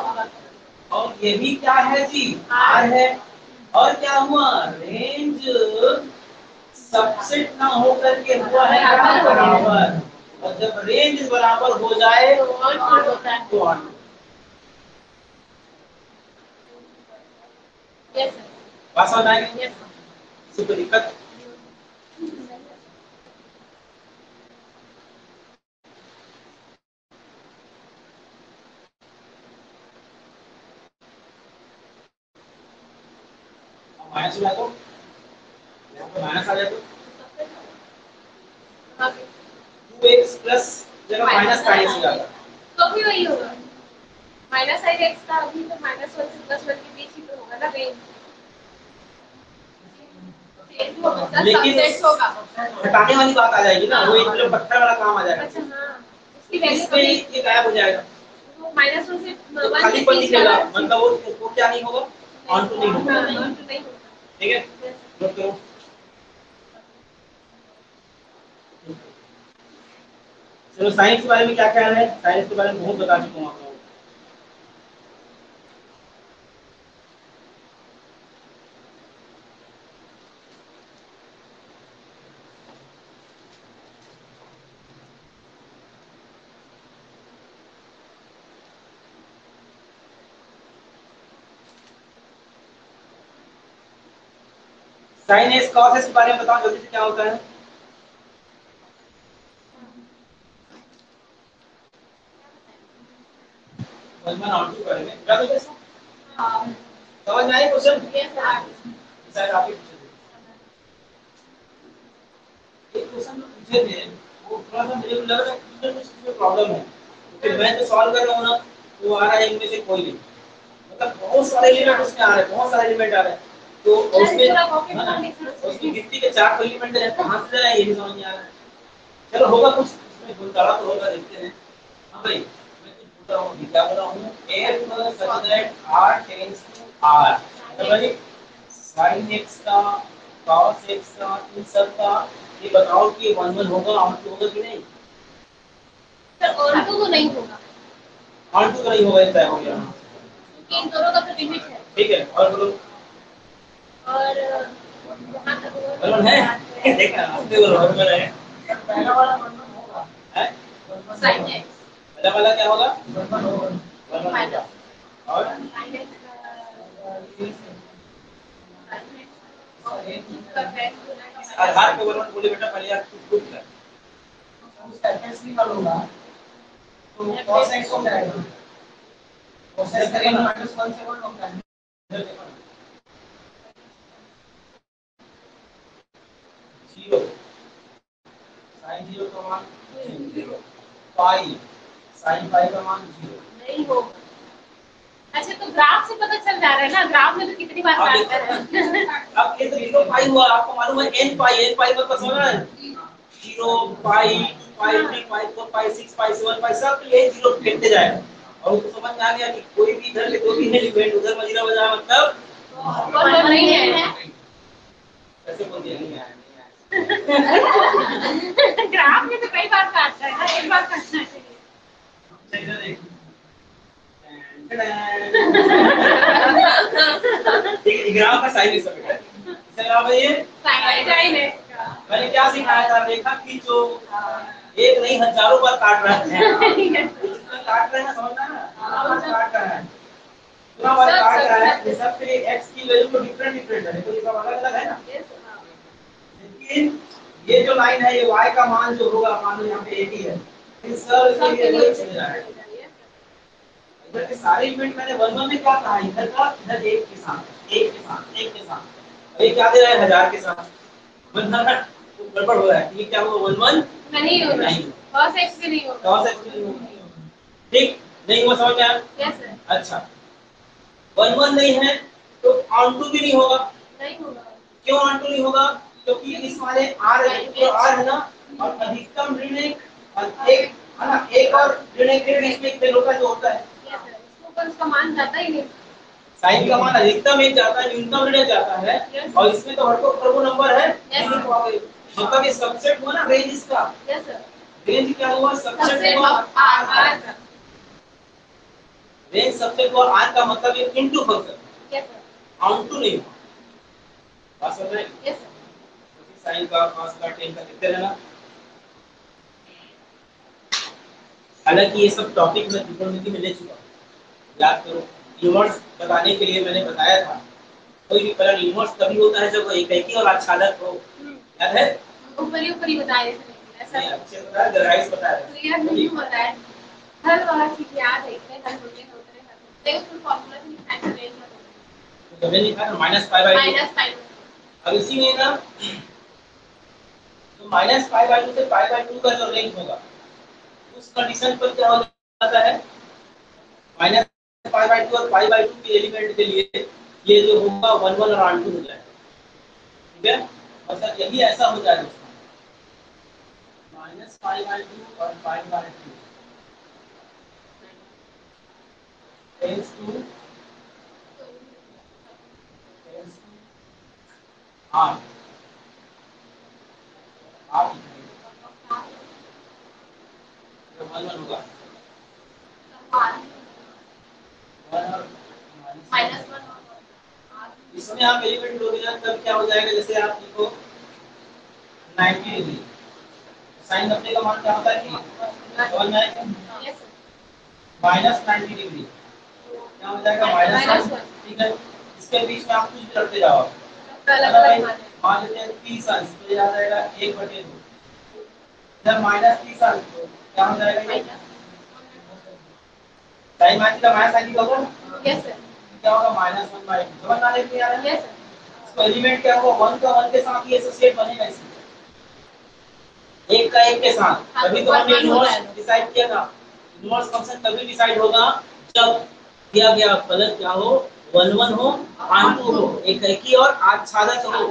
और ये भी क्या है जी, r है, और क्या हुआ, रेंज सबसेट ना होकर के हुआ है बराबर, और जब रेंज बराबर हो जाए तो ऑन। यस बात समझ आएगी, यस किसी को दिक्कत, माइनस में तो यहाँ पे माइनस आ जाए तो 2x प्लस जगह माइनस का हो जाएगा, तो भी वही होगा, माइनस साइन एक्स का अभी तो माइनस वन से प्लस वन के बीच ही तो होगा ना रेंज, चेंज होगा लेकिन सबसेट होगा। हटाने वाली बात आ जाएगी ना, वो एक तरफ पत्थर वाला काम आ जाएगा, अच्छा हाँ उसकी वैल्यू इसमें ये गायब हो जाएगा, वो माइनस वन से तो वन खाली के पन बीच दिखेगा, का मतलब वो क्या नहीं होगा, ऑन टू नहीं होगा, ऑन टू नहीं होगा। ठीक है, नोट करो। चलो साइंस के बारे में क्या ख्याल है? साइंस के बारे में बहुत बता चुका हूँ आप लोगों को। साइन एस कॉस एस के बारे में बताओ जल्दी से, क्या होता है? वन और टू बारे में क्या बोलते हैं? समझ में आया क्वेश्चन? शायद आप ही पूछे थे एक क्वेश्चन जो पूछे थे, वो थोड़ा सा मुझे लग रहा है कि कुछ इसमें प्रॉब्लम है, क्योंकि मैं तो सॉल्व कर रहा हूँ ना, वो आ रहा है इनमें से कोई नहीं, मतलब बहुत सारे एलिमेंट उसमें आ रहे हैं, बहुत सारे एलिमेंट आ रहे हैं, तो उसमें गिनती के 4 एलिमेंट है, कहाँ से आए ये भी समझ नहीं आ रहा है। चलो होगा कुछ इसमें घुटाला तो होगा, देखते हैं। हाँ भाई मैं कुछ पूछ रहा हूँ, क्या बोल रहा हूँ, f such that r tends to r, मतलब भाई sin x का cos x का इन सब का ये बताओ कि 1 1 होगा, ऑन टू होगा कि नहीं? सर ऑन टू तो नहीं होगा, ऑन टू नहीं होगा, ऐसा हो गया क्योंकि इन दोनों का तो लिमिट है। ठीक है, और बोलो। और जहाँ तक बलवन है देखा आपने बोला बलवन है, पहला वाला बलवन होगा है, साइन एक्स पहला वाला क्या होगा? बलवन होगा, और साइन एक्स आधार पे बलवन बोले बेटा, पहले आप कुछ कुछ कर उसका एफएस निकालूंगा तो cos x हो जाएगा, cos x करेंगे -1 से 1 होता है, जीरो sin 0 का मान 0, पाई sin पाई का मान 0 नहीं होगा। अच्छा तो ग्राफ से पता चल जा रहा है ना, ग्राफ में तो कितनी बार काटता है। अब ये तो 0 पाई हुआ, आपको मालूम है n पाई मतलब समझ रहे हैं, 0 पाई 2 पाई 3 पाई 4 पाई 6 पाई 7 पाई सब ये 0 फेंकते जाएगा, और उसको समझ में आ गया कि कोई भी इधर के दो भी एलिमेंट उधर मजीरा बजा मतलब वो नहीं है। कैसे बोल दिया नहीं आया ग्राफ में तो कई बार काटता है ना, एक बार काटना चाहिए। इधर देख ठीक ग्राफ का साइन इस बेटा, इसे क्या भाई ये साइन है। मैंने क्या सिखाया था, रेखा खींचो, एक नहीं हजारों बार काट रहा है, जितना काट रहे हैं समझना है ना, काट रहा है इतना बार काट रहा है, ये सब के लिए x की वैल्यू तो डिफरेंट डिफरेंट है, तो ये सब अलग अलग है ना, लेकिन ये जो लाइन है ये y का मान जो होगा मान लो यहाँ पे एक ही है, इस सब के लिए वही चल रहा है। इधर के सारे इवेंट मैंने वन वन में क्या कहा, इधर का इधर एक के साथ एक के साथ एक के साथ, ये क्या दे रहा है 1000 के साथ, मतलब तो गड़बड़ हो रहा है, ये क्या हुआ 1 1 नहीं होगा, नहीं cos x भी नहीं होगा, cos x नहीं होगा, ठीक नहीं हुआ, समझ में आया? Yes sir. अच्छा 1 1 नहीं है तो ऑन टू भी नहीं होगा, नहीं होगा, क्यों ऑन टू नहीं होगा? क्योंकि इस वाले r है तो r है ना, और अधिकतम ऋण एक है ना, एक और ऋण एक के बीच में एक फेल होता है जो होता है, यस सर, इसके ऊपर उसका मान जाता ही नहीं। साइन का मान अधिकतम एक जाता है, न्यूनतम ऋण एक जाता है, और इसमें तो हर को प्रभु नंबर है, मतलब ये सबसेट हुआ ना रेंज इसका, यस सर, रेंज क्या हुआ, सबसेट हुआ r का, रेंज सबसेट हुआ r का, मतलब ये into function, yes sir, on to नहीं हुआ, बात समझ रहे हैं? यस सर, साइन का cos का tan का कितने रहना, हालांकि ये सब टॉपिक मैं त्रिकोणमिति में ले चुका हूं, याद करो, इन्वर्स बताने के लिए मैंने बताया था, कोई भी फलन इन्वर्स तभी होता है जब वो एकाकी और आच्छादक हो, याद है? ऊपर ही बताए थे ऐसा, नहीं अच्छे बताया, गहराई से बताया, क्लियर नहीं बताया, हर वाला चीज याद है, इतने हल होते देखो तो फार्मूला भी फाइनल रेंज में तो मैंने लिखा था -π/2, -5। अब इसी में ना तो -π/2 से π/2 का जो रेंज होगा उस कंडीशन पर क्या हो जाता है, -π/2 और π/2 के एलिमेंट के लिए ये जो होगा 1 1 और 2 हो जाएगा, ठीक है, मतलब यही ऐसा हो जाएगा -π/2 और π/2 tends to r r one one होगा, -1 इसमें आप एलिमेंट लोगे ना तब क्या हो जाएगा, जैसे आप लिखो 90 डिग्री, साइन अपने का मान क्या होता है कि समझ में आएगा, -90 डिग्री क्या हो जाएगा -1, ठीक है। इसके बीच में आप कुछ भी रखते जाओ, मान लेते हैं 30 अंश तो ये आ जाएगा 1/2, जब -30 अंश तो क्या हो जाएगा, ये साइन माइनस का माइनस साइन होगा, यस सर, क्या होगा -1/2, समझ में आ रही है। यस इसको एलिमेंट क्या होगा, 1 का 1 के साथ ही एसोसिएट बनेगा, इसमें 1 का 1 के साथ, तभी तो हमने इनवर्स डिसाइड किया था। इनवर्स फंक्शन तभी डिसाइड होगा जब दिया गया फलन क्या हो, 1 1 हो, आंतु हो, एक की और आच्छादक हो।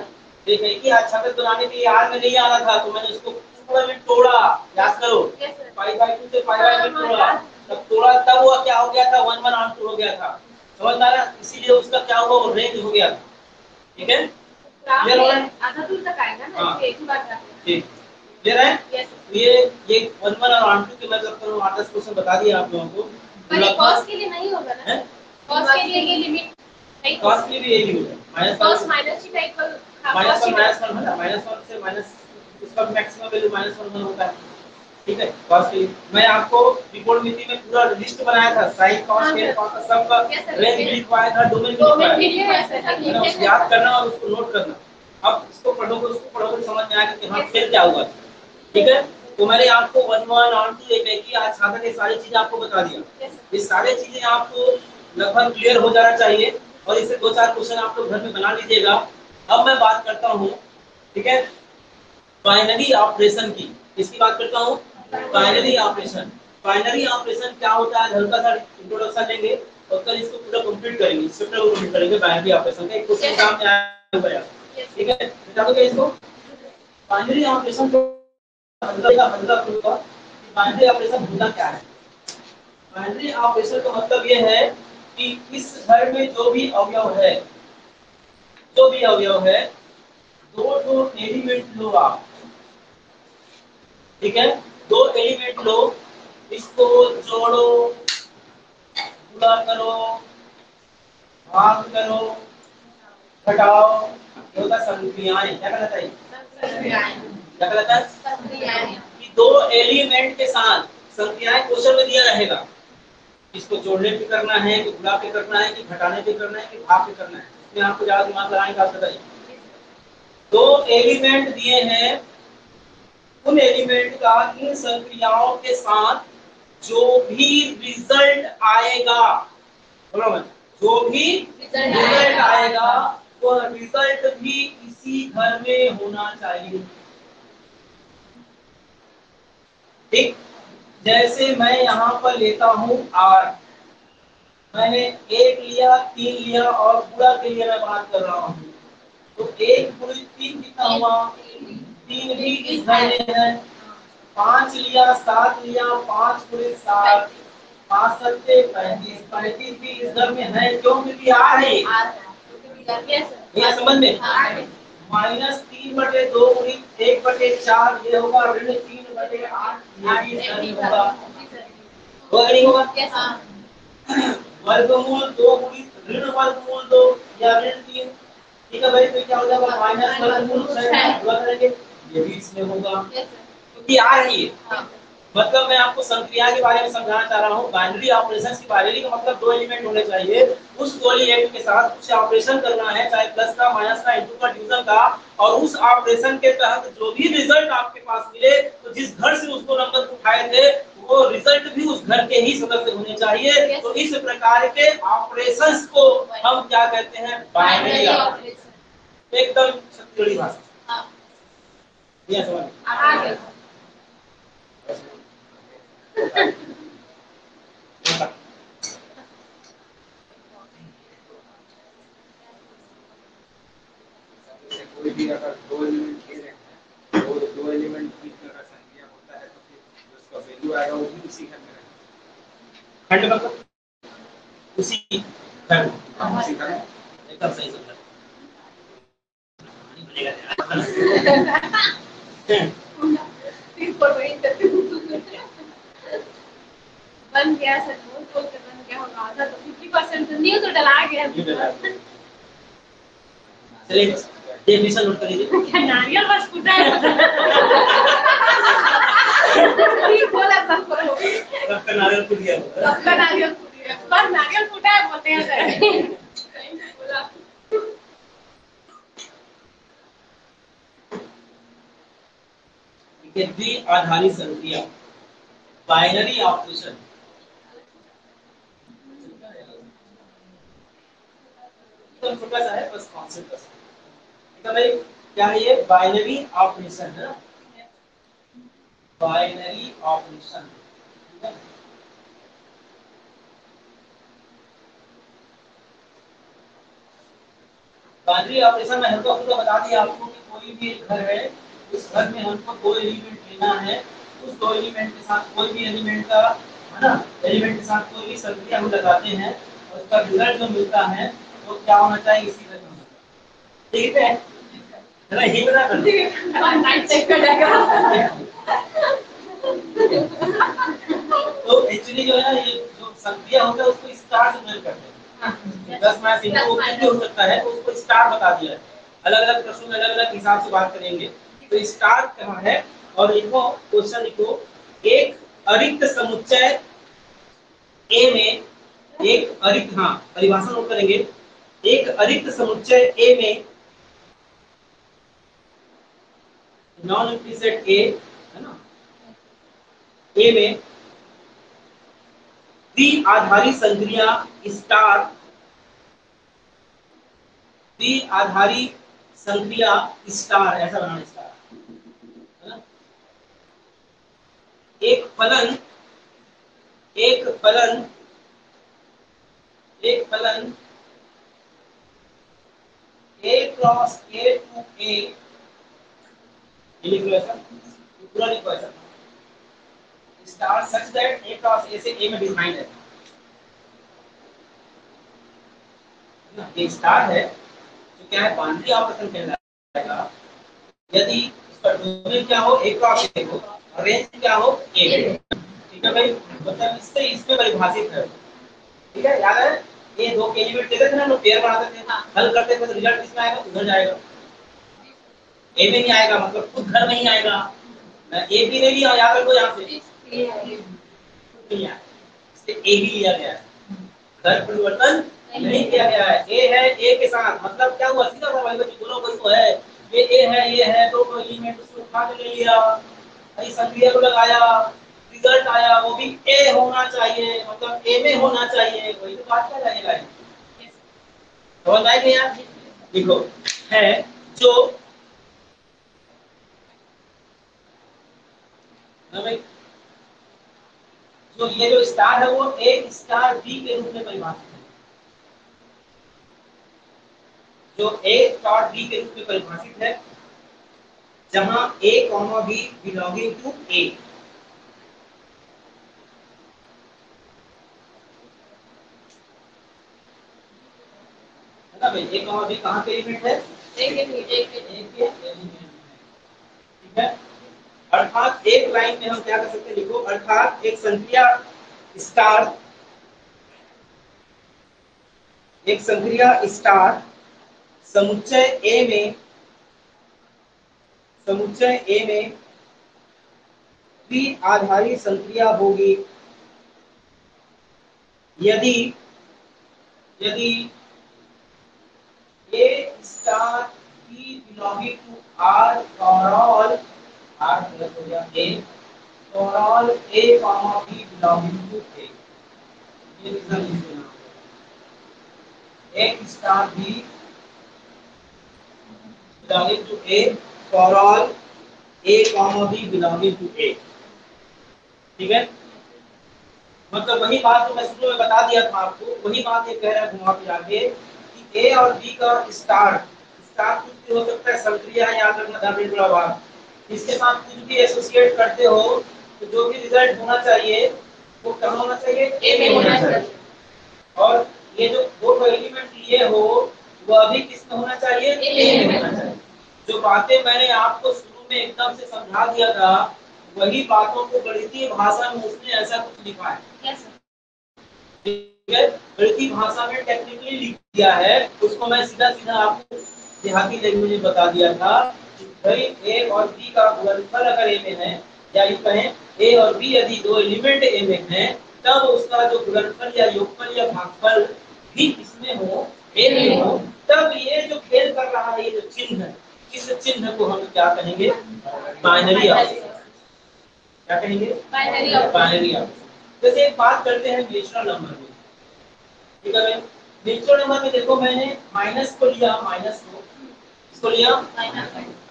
एक की आच्छादक बनाने के लिए आर में नहीं आ रहा था तो मैंने उसको पूरा में तोड़ा, याद करो, π/2 से π/2 तोड़ा, तब तोड़ा तब वो क्या हो गया था, 1 1 आंतु हो गया था, समझ में आ रहा, इसीलिए उसका क्या हुआ, वो रेंज हो गया था, ठीक है, क्लियर हो रहा है, आधा दूर तक आएगा ना, हाँ। एक ही बार जाते हैं। ठीक, क्लियर है। यस ये 1 1 और 2 के मैं करता हूँ 8-10 क्वेश्चन बता दिया आप लोगों को, पर ये कॉस के लिए नहीं होगा ना, कॉस के लिए ये लिमिट नहीं, कॉस के लिए भी यही होगा, कॉस माइनस ही टाइप पर -1 है ना, -1 से माइनस उसका मैक्सिमम वैल्यू -1 होता है, ठीक है। कॉस के लिए मैं आपको रिपोर्ट मिति में पूरा लिस्ट बनाया था, साइन कॉस के कॉस का सब का रेंज भी लिखवाया था, डोमेन भी लिखवाया था, याद करना और उसको नोट करना। अब इसको पढ़ोगे उसको पढ़ोगे समझ में आएगा कि हाँ फिर क्या हुआ, ठीक है। तो मैंने आपको 1 1 और 2 एक ही आज छात्र ये सारी चीजें आपको बता दिया, ये सारी चीजें आपको लगभग क्लियर हो जाना चाहिए और इससे 2-4 क्वेश्चन आप लोग घर में बना लीजिएगा। अब मैं बात करता हूँ, ठीक है, बाइनरी ऑपरेशन की, इसकी बात करता हूँ, बाइनरी ऑपरेशन। बाइनरी ऑपरेशन क्या होता है, हल्का सा इंट्रोडक्शन लेंगे और कल इसको पूरा कंप्लीट करेंगे, इस चैप्टर को कंप्लीट करेंगे बाइनरी ऑपरेशन का, एक क्वेश्चन एग्जाम में आया हुआ है, ठीक है, बता दो इसको। बाइनरी ऑपरेशन को बाइनरी ऑपरेशन होता क्या है। बाइनरी ऑपरेशन का मतलब यह है कि इस घर में जो भी अवयव है, जो भी अवयव है, दो एलिमेंट लो आप, ठीक है, 2 एलिमेंट लो, इसको जोड़ो, गुणा करो, भाग करो, घटाओ, ये होता है संक्रियाएं, क्या कहलाता है, क्या कहलाता है कि 2 एलिमेंट के साथ संक्रियाएं क्वेश्चन में दिया रहेगा, इसको जोड़ने पे करना है कि गुणा पे करना है कि घटाने पे करना है कि भाग पे करना है, इसमें आपको ज्यादा दिमाग लगाने का आवश्यकता है। 2 एलिमेंट दिए हैं, उन एलिमेंट का इन संक्रियाओं के साथ जो भी रिजल्ट आएगा, जो भी रिजल्ट आएगा वह रिजल्ट भी इसी घर में होना चाहिए, ठीक। जैसे मैं यहाँ पर लेता हूँ R, मैंने 1 लिया, 3 लिया और पूरा के लिए मैं बात कर रहा हूँ, तो 1 × 3 कितना हुआ, 3 भी इस घर में है, 5 लिया, 7 लिया, 5 × 7 5 7 35, 35 भी इस घर में है, क्यों, क्योंकि आ है ये समझ में, -3/2 × 1/4 ये होगा, ऋण 3/8 ये भी इस घर में होगा, होगा नहीं होगा, वर्गमूल 2 ऋण वर्गमूल 2 या ऋण 3, ठीक है भाई, तो क्या हो जाएगा माइनस वर्गमूल 6 पूरा करेंगे, ये भी इसमें होगा, क्योंकि आ रही है। मतलब मैं आपको संक्रिया के बारे में समझाना चाह रहा हूँ, बाइनरी ऑपरेशंस की बाइनरी का मतलब 2 एलिमेंट होने चाहिए, उस 2 एलिमेंट के साथ कुछ ऑपरेशन करना है, चाहे प्लस का, माइनस का, इंटू का, डिवीजन का, और उस ऑपरेशन के तहत जो भी रिजल्ट आपके पास मिले, तो जिस घर से उसको नंबर उठाए थे वो रिजल्ट भी उस घर के ही सदस्य होने चाहिए, तो इस प्रकार के ऑपरेशंस को हम क्या कहते हैं, बाइनरी ऑपरेशन, एकदम सटीक भाषा, ये समझ कोई भी अगर 2 एलिमेंट दे रहे हैं, 2 एलिमेंट की अगर संख्या होता है तो फिर उसका वैल्यू आएगा वो भी उसी घर में रहेगा, खंड मतलब उसी खंड, उसी घर में, एकदम सही समझा, बन गया, सच बोल के बन गया होगा आधा, तो 50% तो न्यू तो डला गया। चलिए डेफिनेशन नोट कर लीजिए। क्या नारियल बस फूटा है? ठीक बोला सब बोलो। सबका नारियल फूट गया होगा। सबका नारियल फूट गया, बस नारियल फूटा है बोलते हैं सर। बोला द्विआधारी संक्रिया, बाइनरी ऑपरेशन। एकदम छोटा सा है, बस कॉन्सेप्ट बस। ठीक है भाई, क्या है ये? बाइनरी ऑपरेशन है ना, बाइनरी ऑपरेशन। ठीक है, बाइनरी ऑपरेशन में हमको आपको बता दिया आपको कि कोई भी एक घर है, उस घर में हमको दो एलिमेंट लेना है, उस दो एलिमेंट के साथ कोई भी एलिमेंट का, है ना, एलिमेंट के साथ कोई भी संक्रिया हम लगाते हैं और उसका रिजल्ट जो मिलता है वो क्या होना चाहिए? इसी घर में होना चाहिए। ठीक है, जरा ये बता कर नाइट चेक कर जाएगा। तो एक्चुअली जो है ना, ये जो संक्रिया होता है उसको स्टार से मेल करते हैं। 10 माइनस इंटू भी हो सकता है, तो उसको स्टार बता दिया है। अलग अलग प्रश्नों में अलग अलग हिसाब से बात करेंगे। तो स्टार कहाँ है? और लिखो, क्वेश्चन लिखो, एक अरिक्त समुच्चय ए में, एक अरिक्त, हाँ परिभाषा नोट करेंगे, एक अरिक्त समुच्चय ए में, नॉन एम्प्टी सेट ए है ना, ए में द्विआधारी संक्रिया स्टार, द्विआधारी संक्रिया स्टार, ऐसा बनाना स्टार, है ना, एक फलन, एक फलन, एक फलन ए क्रॉस ए टू ए, लिख लो ऐसा, पूरा लिखो ऐसा, star such that A cross ए से ए में डिफाइंड है ना, ये स्टार है तो क्या है? बाउंड्री ऑपरेशन कहलाएगा यदि इसका डोमेन क्या हो? ए क्रॉस ए हो, और रेंज क्या हो? ए हो। ठीक है भाई, मतलब इससे इसमें परिभाषित है। ठीक है, याद है? ये दो के एलिमेंट देते थे ना, हम लोग पेयर बनाते थे, हल करते थे, तो रिजल्ट किसमें आएगा? उधर जाएगा, ए में नहीं आएगा, मतलब खुद घर में ही आएगा। ए भी नहीं लिया, याद रखो यहाँ से, नहीं आया, इससे ए ही लिया गया है, घर परिवर्तन नहीं किया गया है। ए है, ए के साथ मतलब क्या हुआ? सीधा सा भाई दोनों कोई तो है, ये ए है, ये है, दो एलिमेंट उसको उठा के ले लिया, भाई संक्रिया को लगाया, रिजल्ट आया, वो भी ए होना चाहिए, मतलब ए में होना चाहिए, वही तो बात क्या जाएगा। समझ आए क्या? देखो, है जो भाई, जो ये जो स्टार है वो ए स्टार बी के रूप में परिभाषित है, जो ए स्टार बी के रूप में परिभाषित है, जहां ए कॉमा बी बिलोंगिंग टू ए। है ना भाई, ए कॉमा बी कहां पे एलिमेंट है? ए के एलिमेंट है। ठीक है, अर्थात एक लाइन में हम क्या कर सकते हैं? लिखो, अर्थात एक संक्रिया स्टार, एक संक्रिया स्टार समुच्चय ए में, समुच्चय ए में द्विआधारी संक्रिया होगी यदि, यदि a star b belonging to R for all, R plus हो गया a, for all a comma b belonging to a. ये रीजन लिख देना, a star b belonging to a for all a comma b belonging to a. ठीक है, मतलब वही बात जो मैं शुरू में बता दिया था आपको, वही बात ये कह रहा है घुमा फिरा के कि ए और बी का स्टार, स्टार कुछ भी हो सकता है, संक्रिया है, याद रखना ध्यान देना बात, इसके साथ कुछ भी एसोसिएट करते हो तो जो भी रिजल्ट होना चाहिए वो कहाँ होना चाहिए? ए में होना चाहिए। और ये जो दो एलिमेंट लिए हो वो अभी किसमें होना चाहिए? ए में होना चाहिए। जो बातें मैंने आपको शुरू में एकदम से समझा दिया था वही बातों को गणितीय भाषा में उसने ऐसा कुछ लिखा है। Yes sir. ठीक है, गणितीय भाषा में टेक्निकली लिख दिया है, उसको मैं सीधा सीधा आपको देहाती लैंग्वेज में बता दिया था कि भाई ए और बी का गुणनफल अगर ए में है, या यूं कहें ए और बी यदि दो एलिमेंट ए में हैं, तब उसका जो गुणनफल या योगफल या भागफल भी किसमें हो, ए में हो, तब ये जो खेल कर रहा है, ये जो चिन्ह है, इस चिन्ह को हम क्या कहेंगे, बाइनरी ऑपरेशन। क्या कहेंगे, बाइनरी ऑपरेशन। जैसे एक बात करते हैं नेचुरल नंबर में, ठीक है। नेचुरल नंबर में देखो मैंने माइनस को लिया, माइनस को इसको लिया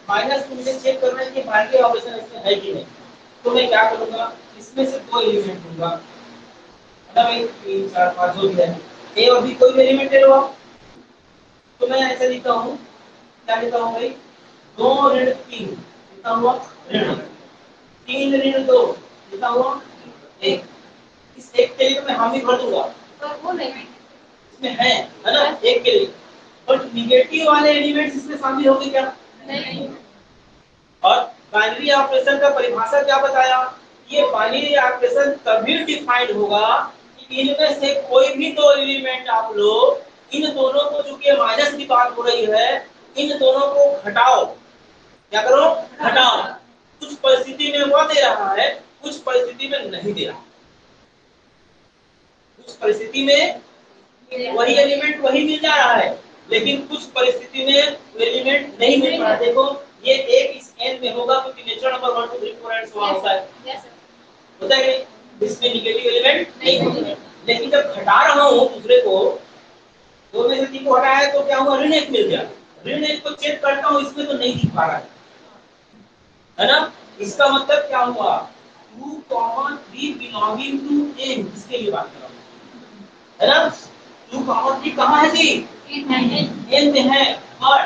माइनस को, मुझे चेक करना है कि बाइनरी ऑपरेशन इसमें है कि नहीं। तो मैं क्या करूंगा, इसमें से दो एलिमेंट लूंगा, मतलब 1 3 4 5 जो भी है, ए और बी कोई भी एलिमेंट ले लो आप। तो मैं ऐसे लिखता हूँ, क्या लिखता हूँ भाई, 2 ऋण 3 लिखता हुआ, ऋण 3 ऋण 2 लिखा हुआ 1। इस एक के लिए तो मैं हामी भर दूंगा, पर वो नहीं इसमें है ना, एक के लिए। बट निगेटिव वाले एलिमेंट्स इसमें शामिल होंगे क्या, नहीं। और बाइनरी ऑपरेशन का परिभाषा क्या बताया, ये बाइनरी ऑपरेशन तभी डिफाइंड होगा कि इनमें से कोई भी दो एलिमेंट आप लो, इन दोनों को, चूंकि माइनस की बात हो रही है, इन दोनों को घटाओ। क्या करो, घटाओ। कुछ परिस्थिति में वो दे रहा है, कुछ परिस्थिति में नहीं दे रहा। कुछ परिस्थिति में वही एलिमेंट वही मिल जा रहा है, लेकिन कुछ परिस्थिति में वो एलिमेंट नहीं मिल रहा। देखो ये एक इस n में होगा क्योंकि natural number 1 2 3 4 and so on होता है। Yes sir. होता है कि इसमें नेगेटिव एलिमेंट नहीं होगा। लेकिन जब घटा रहा हूं दूसरे को, दो में से 3 को हटाया तो क्या हुआ, ऋण 1 मिल गया। ऋण 1 को चेक करता हूं, इसमें तो नहीं दिख पा रहा है ना। इसका मतलब क्या हुआ, 2, 3 बिलोंगिंग टू n, इसके लिए बात कर रहा हूं, है ना। 2, 3 कहां है जी, n में है, और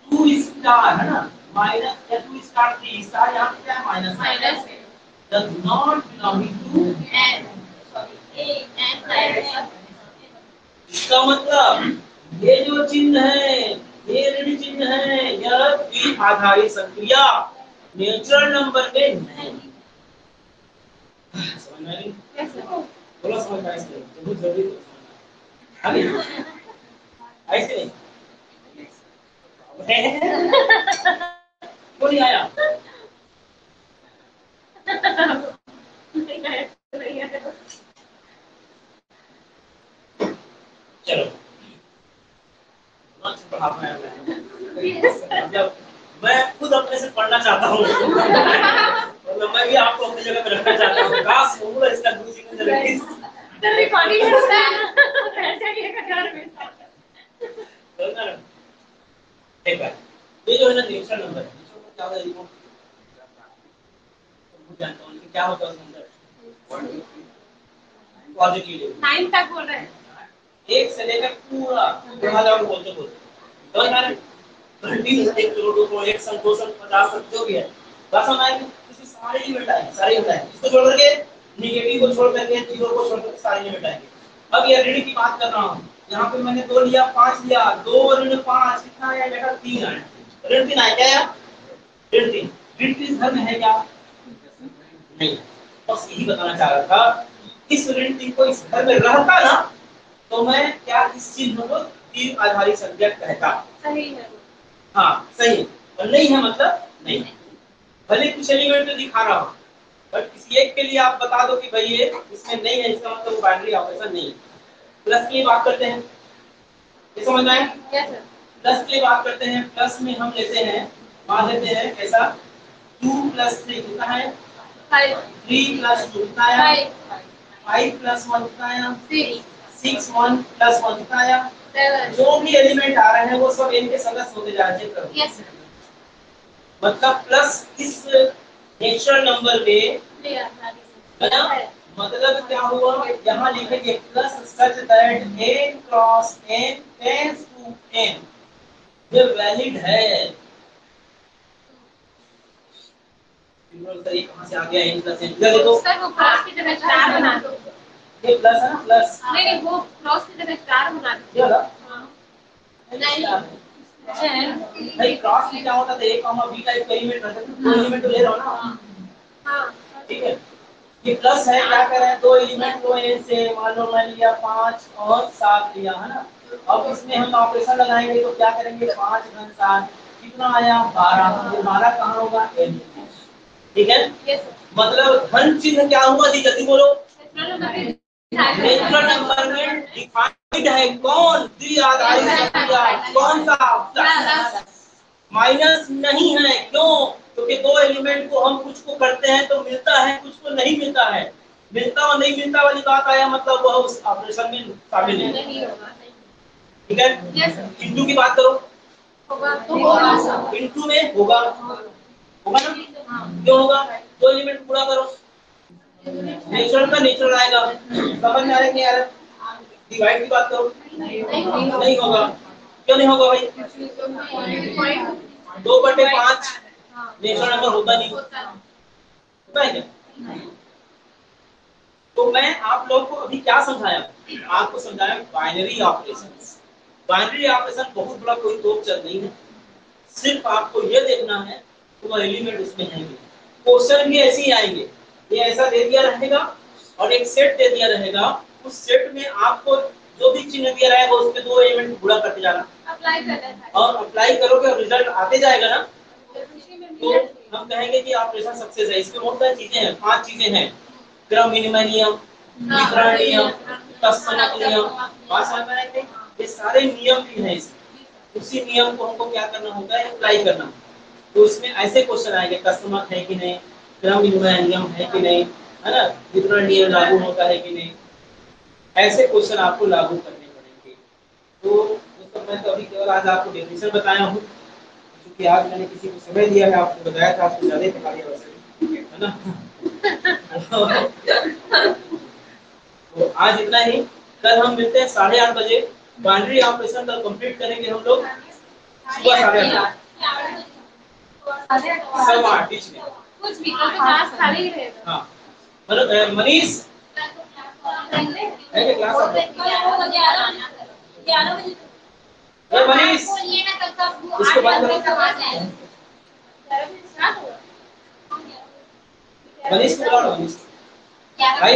2 स्टार है ना, माइनस या 2 स्टार 3 स्टार, यहाँ पे क्या है, माइनस है, does not belonging to n। इसका मतलब ये जो चिन्ह है, ये ऋण चिन्ह है, यह द्वि आधारी संक्रिया नेचुरल नंबर में नहीं। समझ में आई? बोलो समझ में आई? बहुत जल्दी ऐसे नहीं वो नहीं आया। चलो जब मैं खुद अपने से पढ़ना चाहता हूँ तो मैं भी आपको अपनी जगह पे रखना चाहता हूँ। काश बोलूँ इसका गुरु जी को जल्दी रिकॉर्डिंग होता है ऐसा ही एक हजार में एक बार ये जो है ना नेचुरल नंबर है, क्या होता है इसको जानता हूँ क्या होता है उसके अंदर पॉजिटिव 9 तक बोल रहे हैं, एक से लेकर पूरा 2000 बोलते समझ में आ रहा है। कंटिन्यूस 1 करोड़ 2 करोड़ 1 सौ 2 सौ 50 सौ जो भी है, बस हमारे किसी सारे ही मिटाएंगे, सारे मिटाएंगे। इसको छोड़ करके नेगेटिव को छोड़ करके जीरो को छोड़ करके सारे ही मिटाएंगे। अब ये ऋण की बात कर रहा हूँ, यहाँ पे मैंने 2 लिया 5 लिया, 2 ऋण 5 कितना आया बेटा, 3 आया। ऋण 3 आया, क्या आया, ऋण 3। ऋण 3 घर में है क्या, नहीं। बस यही बताना चाह रहा था, इस ऋण 3 को इस घर में रहता ना तो मैं क्या इस चिन्ह को तीन आधारी संख्या कहता। सही है, हाँ सही, और नहीं है मतलब नहीं। भले कुछ एलिमेंट तो दिखा रहा हूँ, बट किसी एक के लिए आप बता दो कि भाई ये इसमें नहीं है, इसका मतलब बाइनरी ऑपरेशन नहीं है। प्लस की बात करते हैं, ये समझ में आया? Yes sir. प्लस की बात करते हैं, प्लस में हम लेते हैं, मान लेते हैं कैसा, 2 + 3 कितना है, 5, 3 + 2 कितना आया, 5 + 1 कितना आया, 6 1 + 1 कितना आया, 7। जो भी एलिमेंट आ रहे हैं वो सब n के सदस्य होते जा रहे हैं। Yes sir. मतलब प्लस इस नेचुरल नंबर में है ना, मतलब क्या हुआ, यहाँ लिखेंगे plus such that n cross n tends to n, ये वैलिड है। ये कहाँ से आ गया n + n, इधर देखो सर वो क्रॉस की जगह स्टार बना दो, ये प्लस है ना, प्लस नहीं वो क्रॉस की जगह स्टार बना दो। ये वाला हाँ। नहीं, भाई क्रॉस में क्या होता था, ए कॉमा बी का एक एलिमेंट रहता था, दो एलिमेंट तो ले रहा हूं ना। हाँ ठीक है, ये प्लस है, क्या कर रहे हैं, दो एलिमेंट लो एन से, मान लो मैंने लिया 5 और 7 लिया है ना। अब इसमें हम ऑपरेशन लगाएंगे तो क्या करेंगे, 5 घन 7 कितना आया 12, ये 12 कहाँ होगा एन। ठीक है, मतलब धन चिन्ह क्या हुआ जी, जल्दी बोलो। नेचुरल नंबर में डिफाइंड है कौन, द्विआधारी संख्या, कौन सा प्लस, माइनस नहीं है। क्यों, क्योंकि दो एलिमेंट को हम कुछ को करते हैं तो मिलता है, कुछ को नहीं मिलता है। मिलता और नहीं मिलता वाली बात आया, मतलब वह उस ऑपरेशन में शामिल नहीं। ठीक है, इंटू की बात करो, इंटू में होगा, होगा ना, क्यों होगा, दो एलिमेंट पूरा करो, नेचुरल का नेचुरल आएगा। समझ में आ रहा है नहीं आ रहा, डिवाइड की बात करो, नहीं होगा, क्यों नहीं होगा भाई, 2/5 नेचुरल नंबर होता नहीं, होता है क्या। तो मैं आप लोग को अभी क्या समझाया, आपको समझाया बाइनरी ऑपरेशंस। बाइनरी ऑपरेशन बहुत बड़ा कोई तोप चल नहीं है, सिर्फ आपको ये देखना है कि वो एलिमेंट उसमें है। क्वेश्चन भी ऐसे ही आएंगे, ये ऐसा दे दिया रहेगा और एक सेट दे दिया रहेगा, उस सेट में आपको जो भी चिन्ह दिया रहेगा उसमें दो एलिमेंट पूरा करते जाना, अप्लाई करना और अप्लाई करोगे और रिजल्ट आते जाएगा ना, तो हम कहेंगे कि ऑपरेशन सक्सेस है। इसमें बहुत सारी चीजें हैं, 5 चीजें हैं, क्रम विनिमय नियम, वितरण नियम, तत्समक नियम, बात समझ में आई थी? ये सारे नियम भी हैं इसमें। उसी नियम को हमको क्या करना होता है, अप्लाई करना। तो इसमें ऐसे क्वेश्चन आएंगे, तत्समक है कि नहीं, क्रम विनिमय नियम है कि नहीं, है ना, वितरण नियम लागू होता है कि नहीं, ऐसे क्वेश्चन आपको लागू करने पड़ेंगे। तो दोस्तों मैं तो अभी केवल आज आपको डेफिनेशन बताया हूँ, क्योंकि आज मैंने किसी को समय दिया है, आपको बताया था, आपको ज्यादा पता लिया वैसे, है ना। तो आज इतना ही, कल हम मिलते हैं 8:30 बजे, बाइनरी ऑपरेशन कल कंप्लीट करेंगे हम लोग सुबह 8:30 8:15 बीच में। कुछ भी कल तो क्लास खाली ही रहेगा। हाँ, मतलब मनीष है क्या क्लास आप लोग? 11 बजे मनीष इसको बंद करो, मनीष को बुला लो, मनीष भाई।